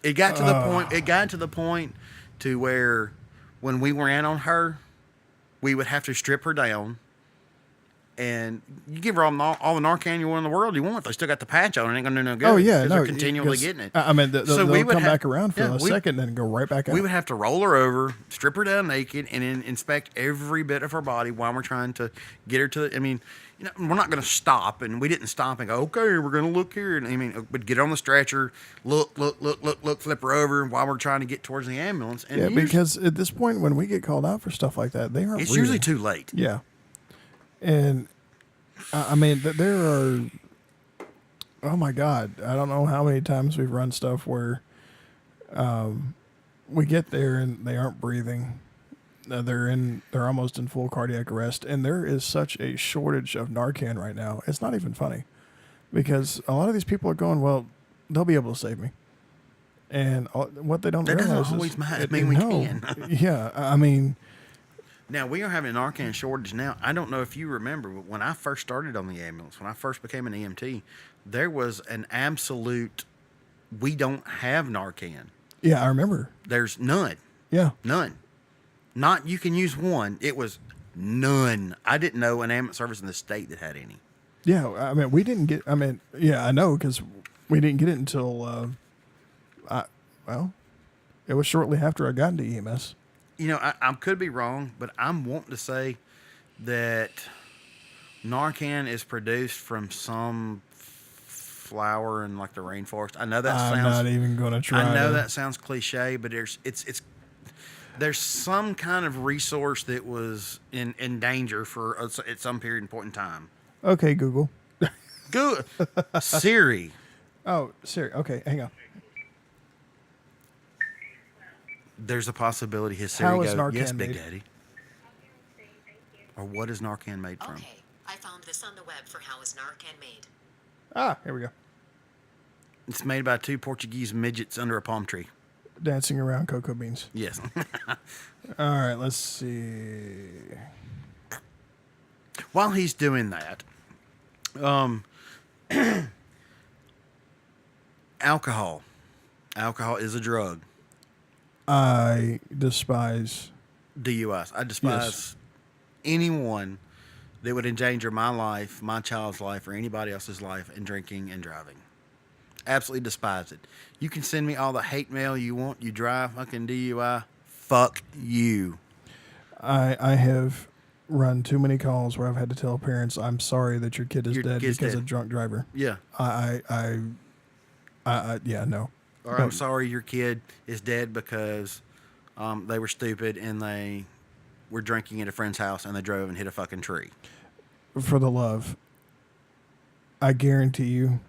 It got to the point. It got to the point to where when we ran on her, we would have to strip her down. And you give her all the Narcan you want in the world you want. They still got the patch on. It ain't going to do no good. Oh yeah, because no, they're continually because, getting it. I mean, So we they'll would come have- back around for yeah, a we- second, then go right back out. We would have to roll her over, strip her down naked, and then inspect every bit of her body while we're trying to get her to. I mean, we're not going to stop, and we didn't stop and go, okay, we're going to look here. And I mean, but get her on the stretcher, look, flip her over while we're trying to get towards the ambulance. And Yeah, usually- because at this point, when we get called out for stuff like that, they aren't. it's real. usually too late. Yeah, and I mean, there are. Oh my God, I don't know how many times we've run stuff where we get there and they aren't breathing. They're almost in full cardiac arrest, and there is such a shortage of Narcan right now. It's not even funny, because a lot of these people are going, well, they'll be able to save me, and what they don't That doesn't realize always is, mean we no, can. yeah, I mean, Now, we are having a Narcan shortage now. I don't know if you remember, but when I first started on the ambulance, when I first became an EMT, there was an absolute, we don't have Narcan. yeah, I remember, There's none. yeah. None. Not you can use one. It was none. I didn't know an ambulance service in the state that had any. Yeah, I mean, we didn't get. I mean, yeah, I know, because we didn't get it until, well, it was shortly after I got into EMS. I could be wrong, but I'm wanting to say that Narcan is produced from some flower in like the rainforest. I know that I'm sounds. not even going to try. I know to- that sounds cliche, but there's some kind of resource that was in danger for at some period and point in time. Okay, Google. Good. Siri. Oh, Siri. Okay, hang on. There's a possibility his Siri How is go, Narcan yes, Big made? Daddy. Or what is Narcan made from? Okay, I found this on the web for how is Narcan made. Ah, here we go. It's made by two Portuguese midgets under a palm tree. Dancing around cocoa beans. Yes. All right, let's see. While he's doing that, alcohol. Alcohol is a drug. I despise. DUIs. I despise anyone that would endanger my life, my child's life, or anybody else's life in drinking and driving. Absolutely despise it. You can send me all the hate mail you want. You drive fucking DUI. Fuck you. I have run too many calls where I've had to tell parents, I'm sorry that your kid is Your dead kid's because dead. of drunk driver. Yeah. Yeah, no. Or I'm sorry your kid is dead because they were stupid and they were drinking at a friend's house and they drove and hit a fucking tree. For the love, I guarantee you,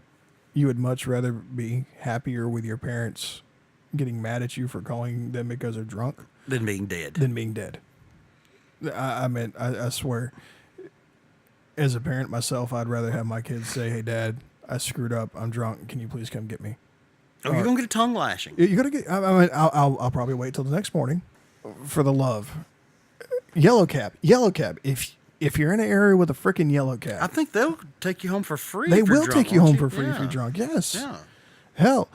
you would much rather be happier with your parents getting mad at you for calling them because they're drunk Than being dead. than being dead. I swear, as a parent myself, I'd rather have my kids say, "Hey, Dad, I screwed up. I'm drunk. Can you please come get me?" Oh, you're going to get a tongue lashing. You gotta get. I mean, I'll probably wait till the next morning. For the love, yellow cab. If you're in an area with a freaking yellow I cab, think they'll take you home for free. they if you're will drunk, take you won't home for free if Yeah. you're drunk. Yes. Yeah. Hell,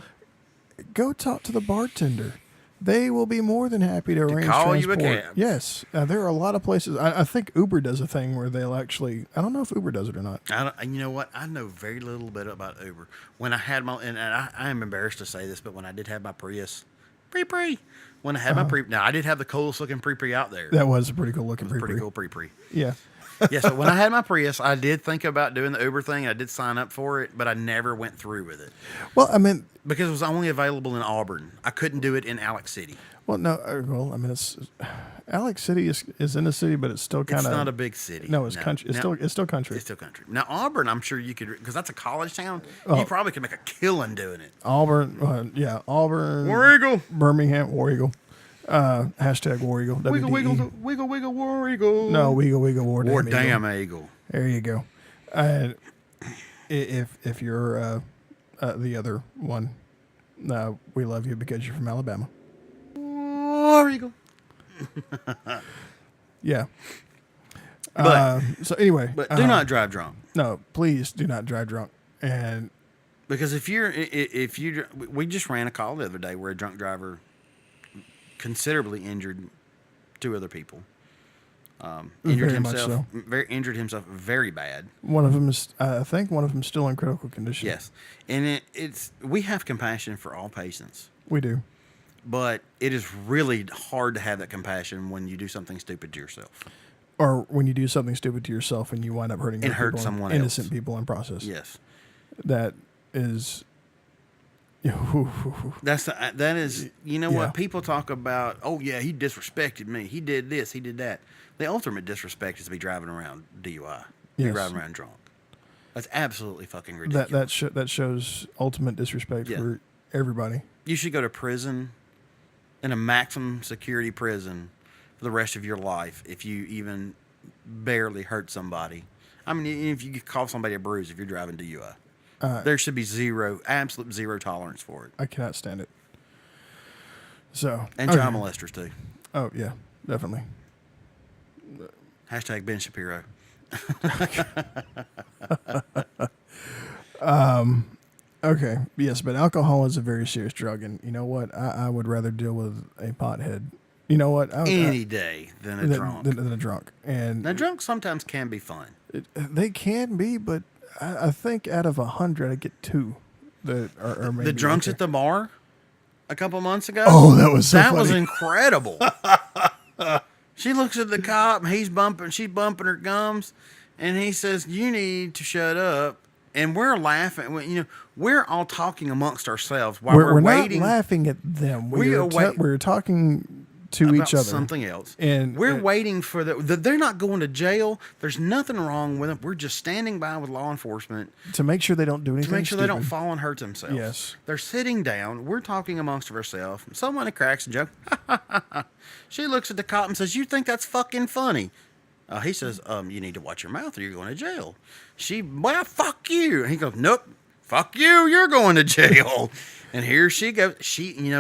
go talk to the bartender. They will be more than happy to arrange call you a transport. cab. Yes, there are a lot of places. I think Uber does a thing where they'll actually. I don't know if Uber does it or not. You know what? I know very little bit about Uber. When I had my, and I am embarrassed to say this, but when I did have my Prius, when I had my Pre, now I did have the coolest looking Pre out there. That was a pretty cool looking Pretty pre. cool Pre. Yeah. Yeah, so when I had my Prius, I did think about doing the Uber thing. I did sign up for it, but I never went through with it Well, I mean, because it was only available in Auburn. I couldn't do it in Alex City. well, no. Well, I mean, it's Alex City is in the city, but it's still kind It's of not a big city. No, it's country. It's Now- still country. It's still country. Now Auburn, I'm sure you could, because that's a college town. Oh. You probably could make a killing doing it. Auburn, yeah, Auburn, War Eagle. Birmingham, War Eagle. Hashtag War Eagle. Wiggle, WDE. wiggle, War Eagle. No, Wiggle, War War Damn Eagle. damn Eagle. There you go. And if you're the other one, we love you because you're from Alabama. War Eagle. Yeah. But- So anyway, But do not drive drunk. No, please do not drive drunk. And Because we just ran a call the other day where a drunk driver considerably injured two other people. Very much so. Injured himself very bad. One of them is, I think, one of them is still in critical condition. Yes, and we have compassion for all patients, We do. but it is really hard to have that compassion when you do something stupid to yourself. Or when you do something stupid to yourself and you wind up hurting And other hurt people, someone innocent else. people in process. Yes, That is. that is. You know Yeah. what people talk about? Oh yeah, he disrespected me. He did this. He did that. The ultimate disrespect is to be driving around DUI. Be Yes. driving around drunk. That's absolutely fucking ridiculous. That shows ultimate disrespect Yeah. for everybody. You should go to prison, in a maximum security prison, for the rest of your life if you even barely hurt somebody. I mean, if you call somebody a bruise if you're driving DUI. There should be absolute zero tolerance for it. I cannot stand it. So And okay. child molesters, too. Oh yeah, definitely. Hashtag Ben Shapiro. Okay, yes, but alcohol is a very serious drug, and you know what? I would rather deal with a pothead. You know what? Any day than a drunk. Than a drunk. And Now, drunk sometimes can be fun. they can be, but I think out of 100, I get 2 that are maybe The drunks okay. at the bar a couple months ago. Oh, that was so that was funny. incredible. She looks at the cop, and she's bumping her gums, and he says, "You need to shut up." And we're laughing. We're all talking amongst ourselves while we're We're waiting not laughing at them. We are We're talking to about each other. something else. And we're waiting for they're not going to jail. There's nothing wrong with them. We're just standing by with law enforcement to make sure they don't do anything. to make sure they don't stupid. fall and hurt themselves. Yes. They're sitting down. We're talking amongst ourselves. Someone cracks a joke. She looks at the cop and says, "You think that's fucking funny?" He says, "You need to watch your mouth or you're going to jail." Well, fuck you. And he goes, "Nope, fuck you. You're going to jail." And here she goes.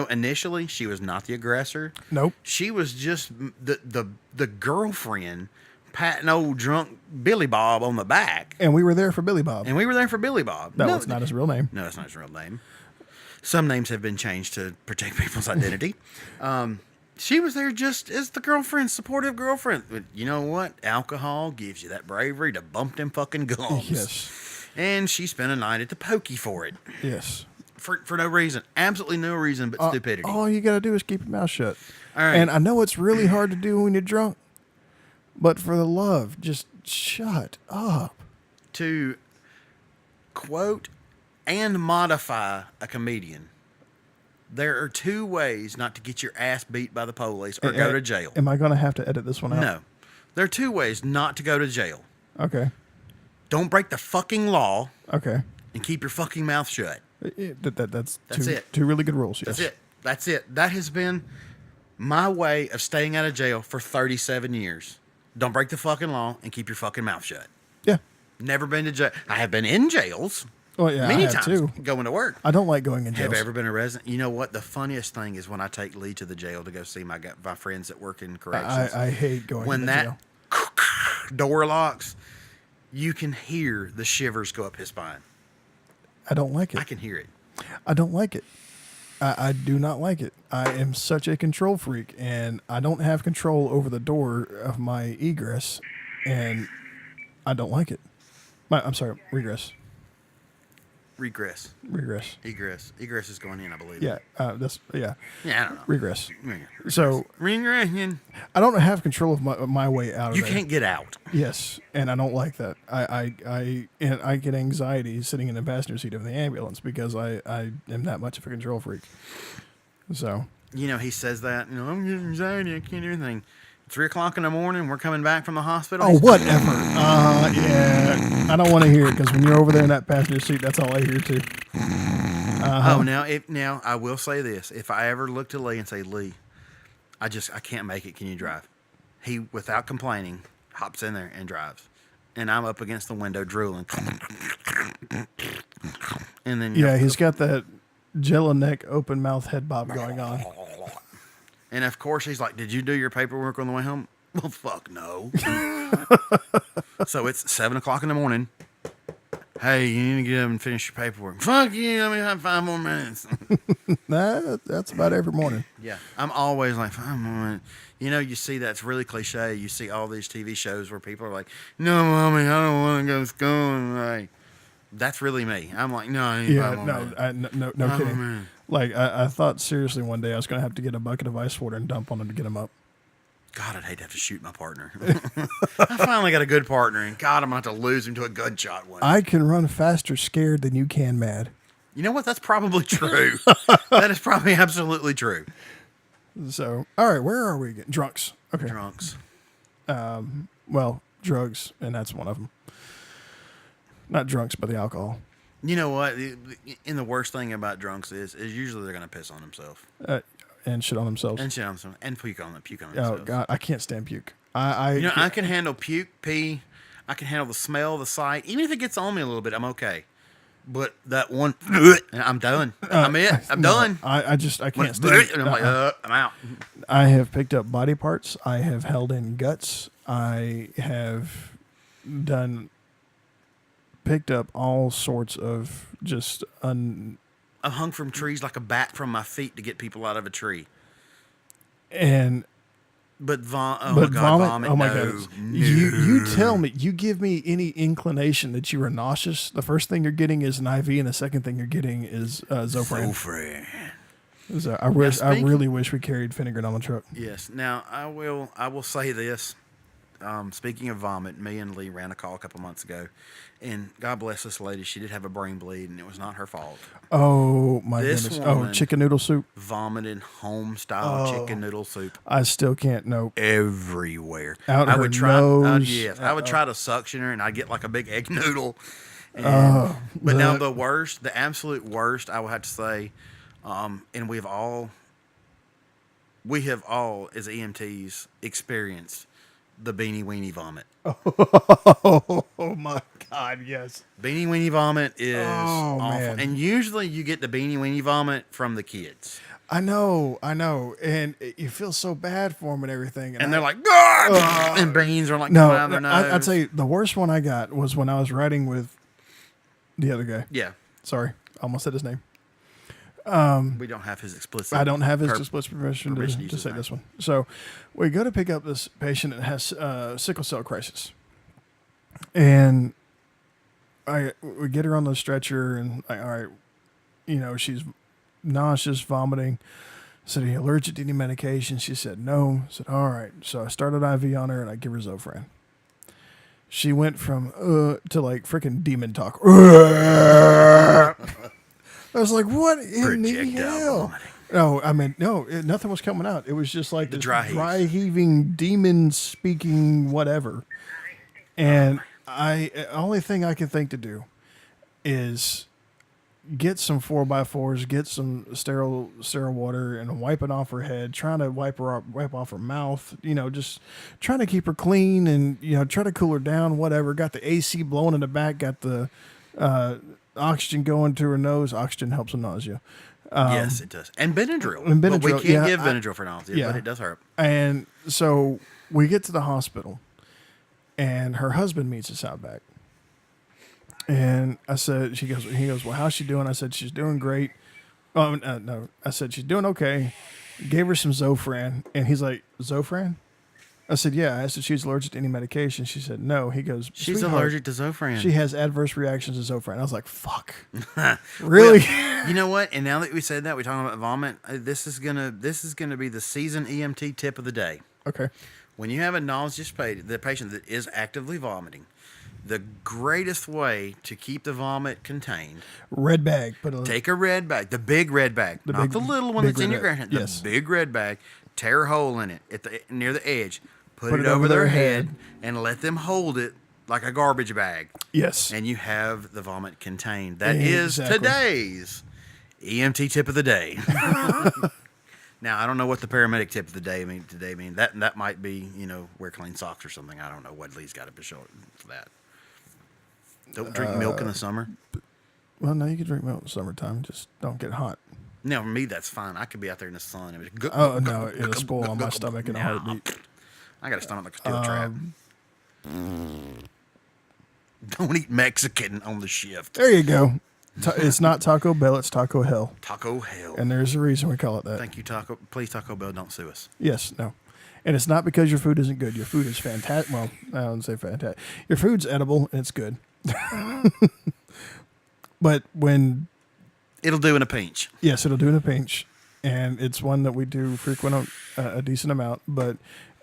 Initially she was not the aggressor. Nope. She was just the girlfriend patting old drunk Billy Bob on the back. And we were there for Billy Bob. And we were there for Billy Bob. That was not his real name. No, that's not his real name. Some names have been changed to protect people's identity. She was there just as the girlfriend, supportive girlfriend. But you know what? Alcohol gives you that bravery to bump them fucking gums. Yes. And she spent a night at the pokey for it. Yes. For no reason. Absolutely no reason but stupidity. All you got to do is keep your mouth shut. All right. And I know it's really hard to do when you're drunk, but for the love, just shut up. To quote and modify a comedian, there are 2 ways not to get your ass beat by the police or go to jail. Am I going to have to edit this one out? No. There are 2 ways not to go to jail. Okay. Don't break the fucking law Okay. and keep your fucking mouth shut. That's That's two, it. 2 really good rules. That's yes. it. That's it. That has been my way of staying out of jail for 37 years. Don't break the fucking law and keep your fucking mouth shut. Yeah. Never been to jail. I have been in jails Well, yeah, many I have times too. going to work. I don't like going in jail. Have ever been a resident? You know what? The funniest thing is when I take Lee to the jail to go see my friends that work in corrections. I hate going when in that jail. door locks, you can hear the shivers go up his spine. I don't like it. I can hear it. I don't like it. I do not like it. I am such a control freak, and I don't have control over the door of my egress, and I don't like it. I'm sorry, regress. Regress. Egress is going in, I believe. Yeah, yeah, Yeah, I don't know. regress. Yeah. So Regress. I don't have control of my way out of You there. can't get out. Yes, and I don't like that. I get anxiety sitting in the passenger seat of the ambulance because I am that much of a control freak. So He says that. I'm getting anxiety. I can't do anything. 3 o'clock in the morning, we're coming back from the hospital. oh, whatever. Yeah, I don't want to hear it because when you're over there in that passenger seat, that's all I hear too. Oh, now I will say this: if I ever look to Lee and say, "Lee, I can't make it. Can you drive?" He, without complaining, hops in there and drives, and I'm up against the window drooling. And then Yeah, he's got that jello neck, open mouth head bob going on. and of course he's like, "Did you do your paperwork on the way home?" Well, fuck no. So it's 7 o'clock in the morning. Hey, you need to get up and finish your paperwork. Fuck you. Let me have 5 more minutes. That's about every morning. Yeah, I'm always like, you see that's really cliche. You see all these TV shows where people are like, "No, mommy, I don't want to go to school." And like, that's really me. I'm like, no, I ain't Yeah, about no, that. no Oh, kidding. man. Like I thought seriously one day I was gonna have to get a bucket of ice water and dump on him to get him up. God, I'd hate to have to shoot my partner. I finally got a good partner, and God, I'm gonna have to lose him to a gunshot one. I can run faster scared than you can mad. You know what? That's probably true. That is probably absolutely true. So, all right, where are we again? Drunks. Okay. Drunks. Well, drugs, and that's one of them. Not drunks, but the alcohol. You know what? And the worst thing about drunks is usually they're gonna piss on themselves And shit on themselves. and shit on themselves and puke on Oh themselves. God, I can't stand puke. I I can handle puke, pee. I can handle the smell, the sight. Even if it gets on me a little bit, I'm okay. But that one, I'm done. I'm done. I When can't it's stand. and I'm like, I'm out. I have picked up body parts. I have held in guts. I have picked up all sorts of just I'm hung from trees like a bat from my feet to get people out of a tree. and But but my God, vomit. Oh my no, God! no. You tell me. You give me any inclination that you are nauseous. The first thing you're getting is an IV, and the second thing you're getting is Zofran. So I really wish we carried Finnegan on the truck. Yes. Now I will say this. Speaking of vomit, me and Lee ran a call a couple months ago, and God bless this lady. She did have a brain bleed, and it was not her fault. Oh my This goodness! woman- Oh, chicken noodle soup. Vomited home style chicken noodle soup I still can't. Nope. everywhere. Out I her would try. nose. Yes, I would try to suction her, and I'd get like a big egg noodle. And, but now the worst, the absolute worst, I would have to say, and we have all as EMTs experienced the beanie weenie vomit. Oh my God! Yes. Beanie weenie vomit is awful, man. and usually you get the beanie weenie vomit from the kids, I know, and you feel so bad for them and everything. and they're like, "Gah!" and beans are like coming out of their nose. I'd say the worst one I got was when I was riding with the other guy. yeah, Sorry, I almost said his name. we don't have his explicit. I don't have his explicit permission permission to to use his say name. this one. So we go to pick up this patient that has sickle cell crisis, and we get her on the stretcher, and all right, she's nauseous, vomiting. I said, "Are you allergic to any medication?" She said, "No." I said, "All right." So I started IV on her, and I give her Zofran. She went from to like freaking demon talk. I was like, "What in the Projectile hell?" vomiting. No, I mean, no, nothing was coming out. It was just like this dry heaves. dry heaving, demon speaking, whatever. And only thing I can think to do is get some 4x4s, get some sterile water, and wipe it off her head. Trying to wipe off her mouth. Just trying to keep her clean and try to cool her down. Whatever. Got the AC blowing in the back. Got the oxygen going to her nose. Oxygen helps with nausea. Yes, it does. And Benadryl. And But we Benadryl, can't yeah, give Benadryl for nausea, but it does hurt. And so we get to the hospital, and her husband meets us out back. And I said, he goes, "Well, how's she doing?" I said, "She's doing great." Oh, no. I said, "She's doing okay." Gave her some Zofran, and he's like, "Zofran?" I said, "Yeah." I asked if she's allergic to any medication. She said, "No." He goes, She's "Sweetheart, allergic to Zofran. She has adverse reactions to Zofran." I was like, "Fuck." Really? You know what? And now that we said that, we're talking about vomit. This is gonna be the seasoned EMT tip of the day. Okay. When you have a nauseous patient that is actively vomiting, the greatest way to keep the vomit contained, Red bag. take a red bag, the big red bag, not big- the little one big that's in red your bag. ground, the Yes. big red bag, tear a hole in it near the edge, put it it over their head, and let them hold it like a garbage bag. Yes. And you have the vomit contained. That is Exactly. today's EMT tip of the day. Now, I don't know what the paramedic tip of the day mean. That might be, wear clean socks or something. I don't know what Lee's got to show for that. Don't drink milk in the summer. Well, no, you can drink milk in the summertime. Just don't get hot. Now, for me, that's fine. I could be out there in the sun. And Oh, no, it'll spoil on my stomach in a heartbeat. I got a stomach like a steel trap. Don't eat Mexican on the shift. There you go. It's not Taco Bell, it's Taco Hell. Taco Hell. And there's a reason we call it that. Thank you, Taco. Please, Taco Bell, don't sue us. Yes, no. And it's not because your food isn't good. Your food is fantastic. Well, I don't say fantastic. Your food's edible and it's good. But when... It'll do in a pinch. Yes, it'll do in a pinch. And it's one that we do frequent a decent amount. But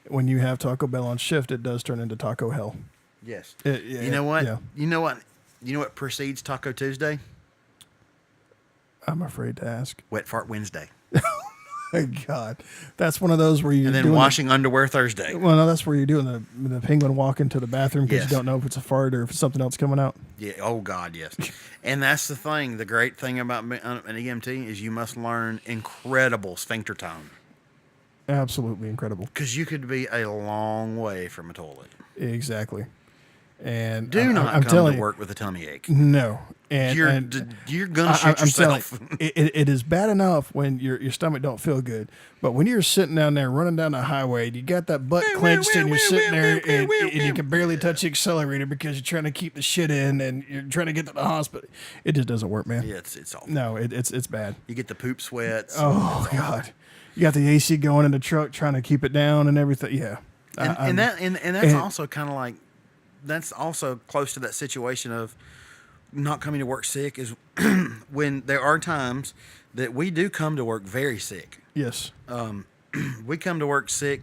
when you have Taco Bell on shift, it does turn into Taco Hell. Yes. You know what? Yeah. You know what precedes Taco Tuesday? I'm afraid to ask. Wet Fart Wednesday. My God. That's one of those where you're And then doing washing underwear Thursday. well, no, that's where you're doing the penguin walk into the bathroom because Yes. you don't know if it's a fart or if it's something else coming out. Yeah. Oh God, yes. And that's the thing. The great thing about an EMT is you must learn incredible sphincter tone Absolutely incredible. because you could be a long way from a toilet. Exactly. And Do not I'm come telling to you, work with a tummy ache. No. And You're gonna shoot I'm telling yourself. you, it is bad enough when your stomach don't feel good, but when you're sitting down there running down the highway and you got that butt clenched and you're sitting there and you can barely touch the accelerator because you're trying to keep the shit in and you're trying to get to the hospital, it just doesn't work, man. Yeah, it's awful. No, it's bad. You get the poop sweats. Oh God, you got the AC going in the truck trying to keep it down and everything. Yeah, and that's also kind of like that's also close to that situation of not coming to work sick is when there are times that we do come to work very sick. yes, We come to work sick.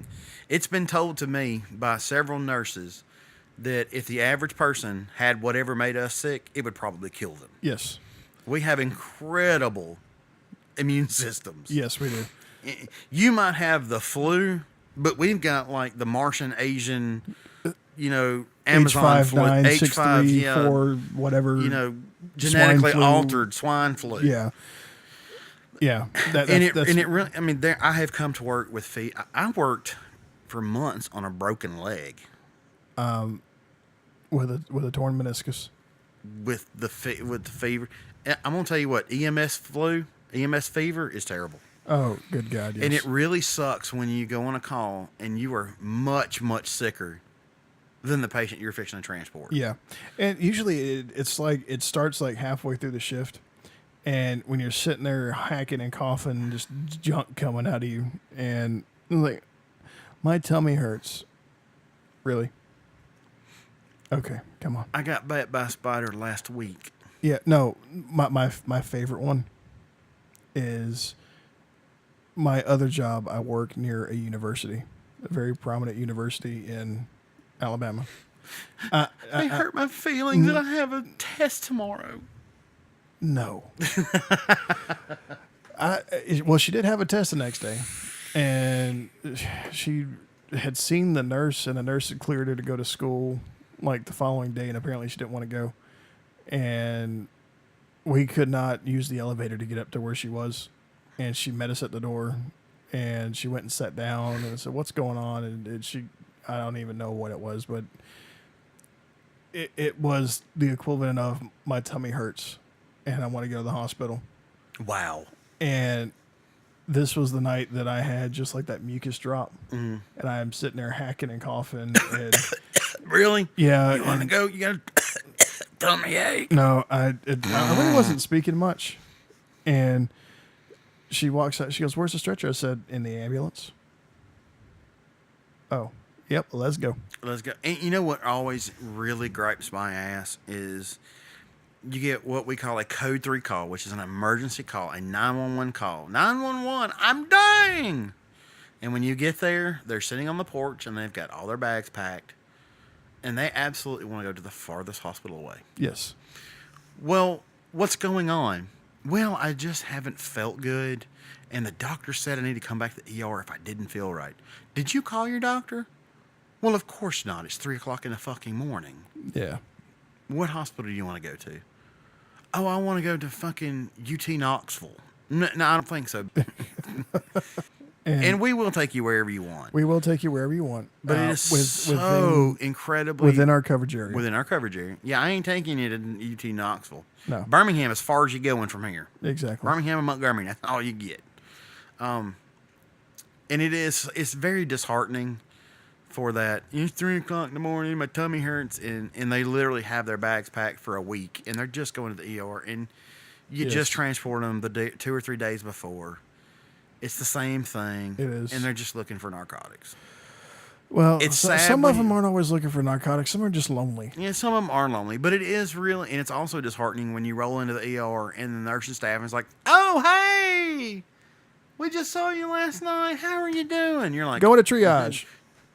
It's been told to me by several nurses that if the average person had whatever made us sick, it would probably kill them. yes, We have incredible immune systems. yes, we do. You might have the flu, but we've got like the Martian, Asian, Amazon flu, H5N634, whatever. Genetically flu. altered swine flu. Yeah. Yeah. That's It really, I mean, I have come to work with feet. I worked for months on a broken leg with a torn meniscus. with the fever. I'm gonna tell you what, EMS fever is terrible. Oh, good God! Yes. And it really sucks when you go on a call and you are much, much sicker than the patient you're fixing to transport. Yeah, and usually it's like it starts like halfway through the shift, and when you're sitting there hacking and coughing, just junk coming out of you, and like my tummy hurts. Really? Okay, come on. I got bit by a spider last week. Yeah, no, my favorite one is my other job. I work near a university, a very prominent university in Alabama. They hurt my feelings that I have a test tomorrow. No. Well, she did have a test the next day, and she had seen the nurse, and the nurse had cleared her to go to school like the following day, and apparently she didn't want to go. And we could not use the elevator to get up to where she was, and she met us at the door, and she went and sat down, and I said, "What's going on?" And she, I don't even know what it was, but it was the equivalent of my tummy hurts, and I want to go to the hospital. Wow. And this was the night that I had just like that mucus drop, and I'm sitting there hacking and coughing. And Really? yeah, You want to go? You got a tummy ache? no, I really wasn't speaking much. And she walks out. She goes, "Where's the stretcher?" I said, "In the ambulance." Oh, yep. Let's go. Let's go. And you know what always really gripes my ass is you get what we call a code 3 call, which is an emergency call, a 911 call. 911, I'm dying. And when you get there, they're sitting on the porch and they've got all their bags packed. And they absolutely want to go to the farthest hospital away. Yes. Well, what's going on? Well, I just haven't felt good. And the doctor said I need to come back to the ER if I didn't feel right. Did you call your doctor? Well, of course not. It's 3 o'clock in the fucking morning. Yeah. What hospital do you want to go to? Oh, I want to go to fucking UT Knoxville. No, I don't think so. And we will take you wherever you want. We will take you wherever you want. But it is so incredibly within our coverage area. Within our coverage area. Yeah, I ain't taking you to UT Knoxville. No. Birmingham, as far as you going from here. Exactly. Birmingham and Montgomery, that's all you get. And it's very disheartening for that. It's 3:00 in the morning. My tummy hurts, and they literally have their bags packed for a week, and they're just going to the ER, and you Yes. just transport them the day, 2 or 3 days before. It's the same thing. It is. and they're just looking for narcotics. Well, It's some sad of when them you- aren't always looking for narcotics. Some are just lonely. Yeah, some of them are lonely, but it is really, and it's also disheartening when you roll into the ER and the nursing staff is like, "Oh, hey, we just saw you last night. How are you doing?" You're like, Going to triage.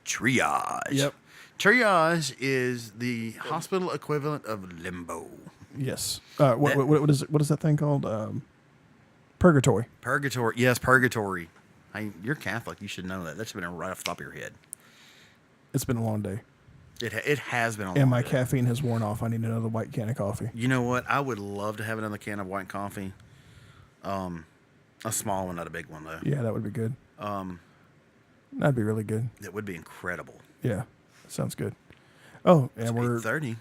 triage. Yep. Triage is the hospital equivalent of limbo. Yes. What is that thing called? Purgatory. Purgatory. Yes, purgatory. Hey, you're Catholic. You should know that. That's been right off the top of your head. It's been a long day, It has been a long and my day. caffeine has worn off. I need another white can of coffee. You know what? I would love to have another can of white coffee. A small one, not a big one though. Yeah, that would be good. That'd be really good. That would be incredible. Yeah, sounds good. Oh, and we're 8:30.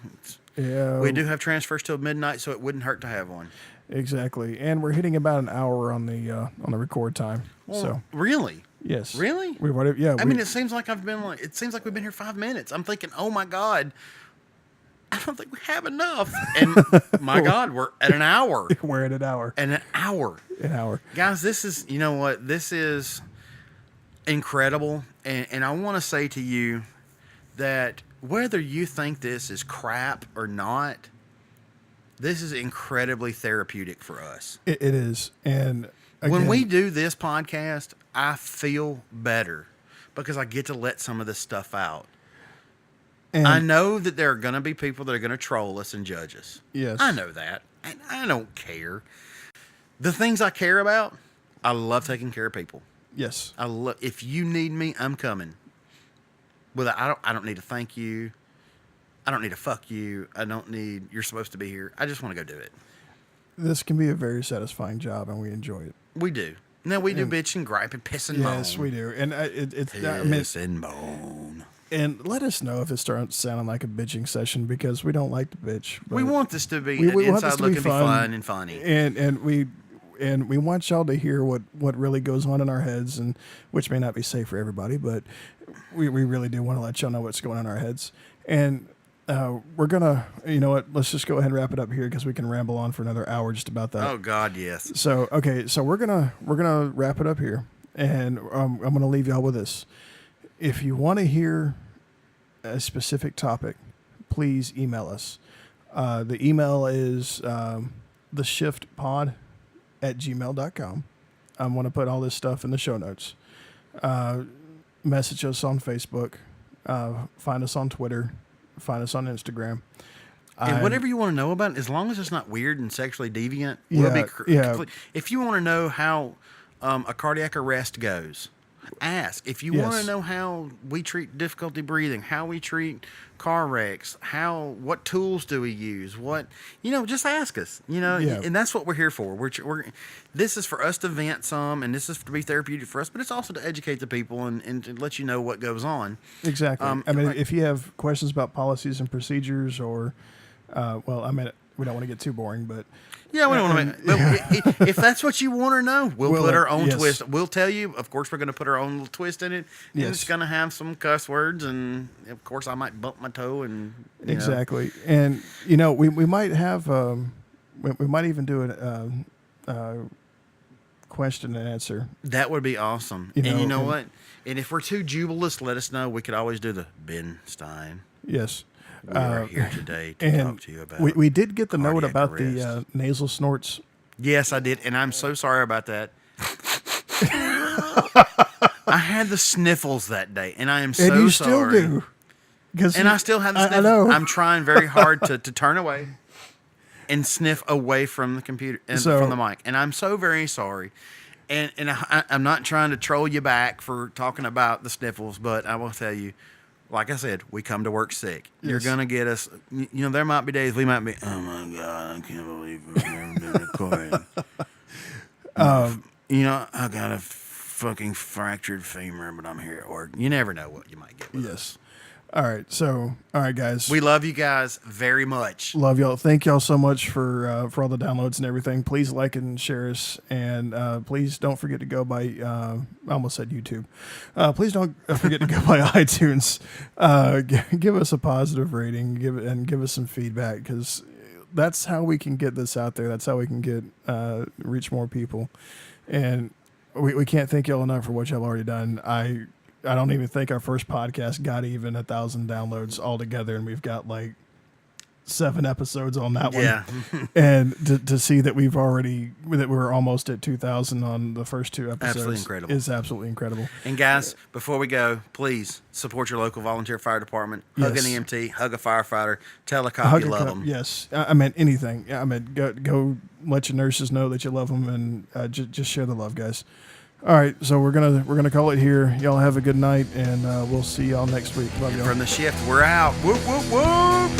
yeah We do have transfers till midnight, so it wouldn't hurt to have one. exactly, and we're hitting about an hour on the record time. So Really? yes, Really? we've already I mean, it seems like it seems like we've been here 5 minutes. I'm thinking, oh my God, I don't think we have enough. And my God, we're at an hour. we're at an hour. An hour. An hour. Guys, this is, you know what? This is incredible. And I want to say to you that whether you think this is crap or not, this is incredibly therapeutic for us. It is, and When again, we do this podcast, I feel better because I get to let some of this stuff out. and I know that there are going to be people that are going to troll us and judge us. Yes. I know that. And I don't care. The things I care about, I love taking care of people. yes, If you need me, I'm coming. I don't need to thank you. I don't need to fuck you. I don't need you're supposed to be here. I just want to go do it. this can be a very satisfying job, and we enjoy it. We do. Now we do And- bitch and gripe and piss and moan. Yes, we do, and it's. I mean, Piss and moan. and let us know if it starts sounding like a bitching session because we don't like to bitch. We but- want this to be we an want this inside to look be and be fun and funny. and we want y'all to hear what really goes on in our heads, and which may not be safe for everybody, but we really do want to let y'all know what's going on in our heads. And we're gonna, you know what? Let's just go ahead and wrap it up here because we can ramble on for another hour just about that. Oh God, yes. So okay, so we're gonna wrap it up here, and I'm gonna leave y'all with this. If you want to hear a specific topic, please email us. The email is theshiftpod@gmail.com. I'm going to put all this stuff in the show notes. Message us on Facebook. Find us on Twitter. Find us on Instagram. And whatever you want to know about, as long as it's not weird and sexually deviant, Yeah, we'll be yeah. complete. If you want to know how a cardiac arrest goes, ask. If you want Yes. to know how we treat difficulty breathing, how we treat car wrecks, what tools do we use, just ask us. Yeah. And that's what we're here for. This is for us to vent some, and this is to be therapeutic for us, but it's also to educate the people and to let you know what goes on. Exactly. I mean, like- if you have questions about policies and procedures, or, we don't want to get too boring, but Yeah, we don't want to. If that's what you want to know, we'll We'll, put our own yes. twist. We'll tell you. Of course, we're going to put our own little twist in it. And Yes. it's going to have some cuss words, and of course, I might bump my toe. And exactly. And we might have, we might even do a question and answer. that would be awesome. You and you know, know and- what? And if we're too jubilous, let us know. We could always do the Ben Stein. Yes. We are here today to And talk to you about. we did get the note cardiac about arrest. the nasal snorts. Yes, I did, and I'm so sorry about that. I had the sniffles that day, and I am so And you sorry. still do. 'Cause And I still have the I sniff. know. I'm trying very hard to turn away and sniff away from the computer and So- from the mic. And I'm so very sorry. And I'm not trying to troll you back for talking about the sniffles, but I will tell you, like I said, we come to work sick. You're Yes. going to get us. There might be days we might be, oh my God, I can't believe we've never been recording. I got a fucking fractured femur, but I'm here at work. You never know what you might get with us. Yes. All right, guys. We love you guys very much. Love y'all. Thank y'all so much for all the downloads and everything. Please like and share us, and please don't forget to go by. I almost said YouTube. Please don't forget to go by iTunes. Give us a positive rating. Give us some feedback, because that's how we can get this out there. That's how we can get reach more people, and we can't thank y'all enough for what y'all already done. I don't even think our first podcast got even 1,000 downloads altogether, and we've got like 7 episodes on that one. Yeah. And to see that we're almost at 2,000 on the first 2 episodes Absolutely incredible. is absolutely incredible. And guys, before we go, please support your local volunteer fire department. Hug Yes. an EMT, hug a firefighter, tell a cop you love them. Yes, I meant anything. I meant go let your nurses know that you love them, and just share the love, guys. All right, so we're gonna call it here. Y'all have a good night, and we'll see y'all next week. Love y'all. From the shift, we're out. Whoop, whoop, whoop.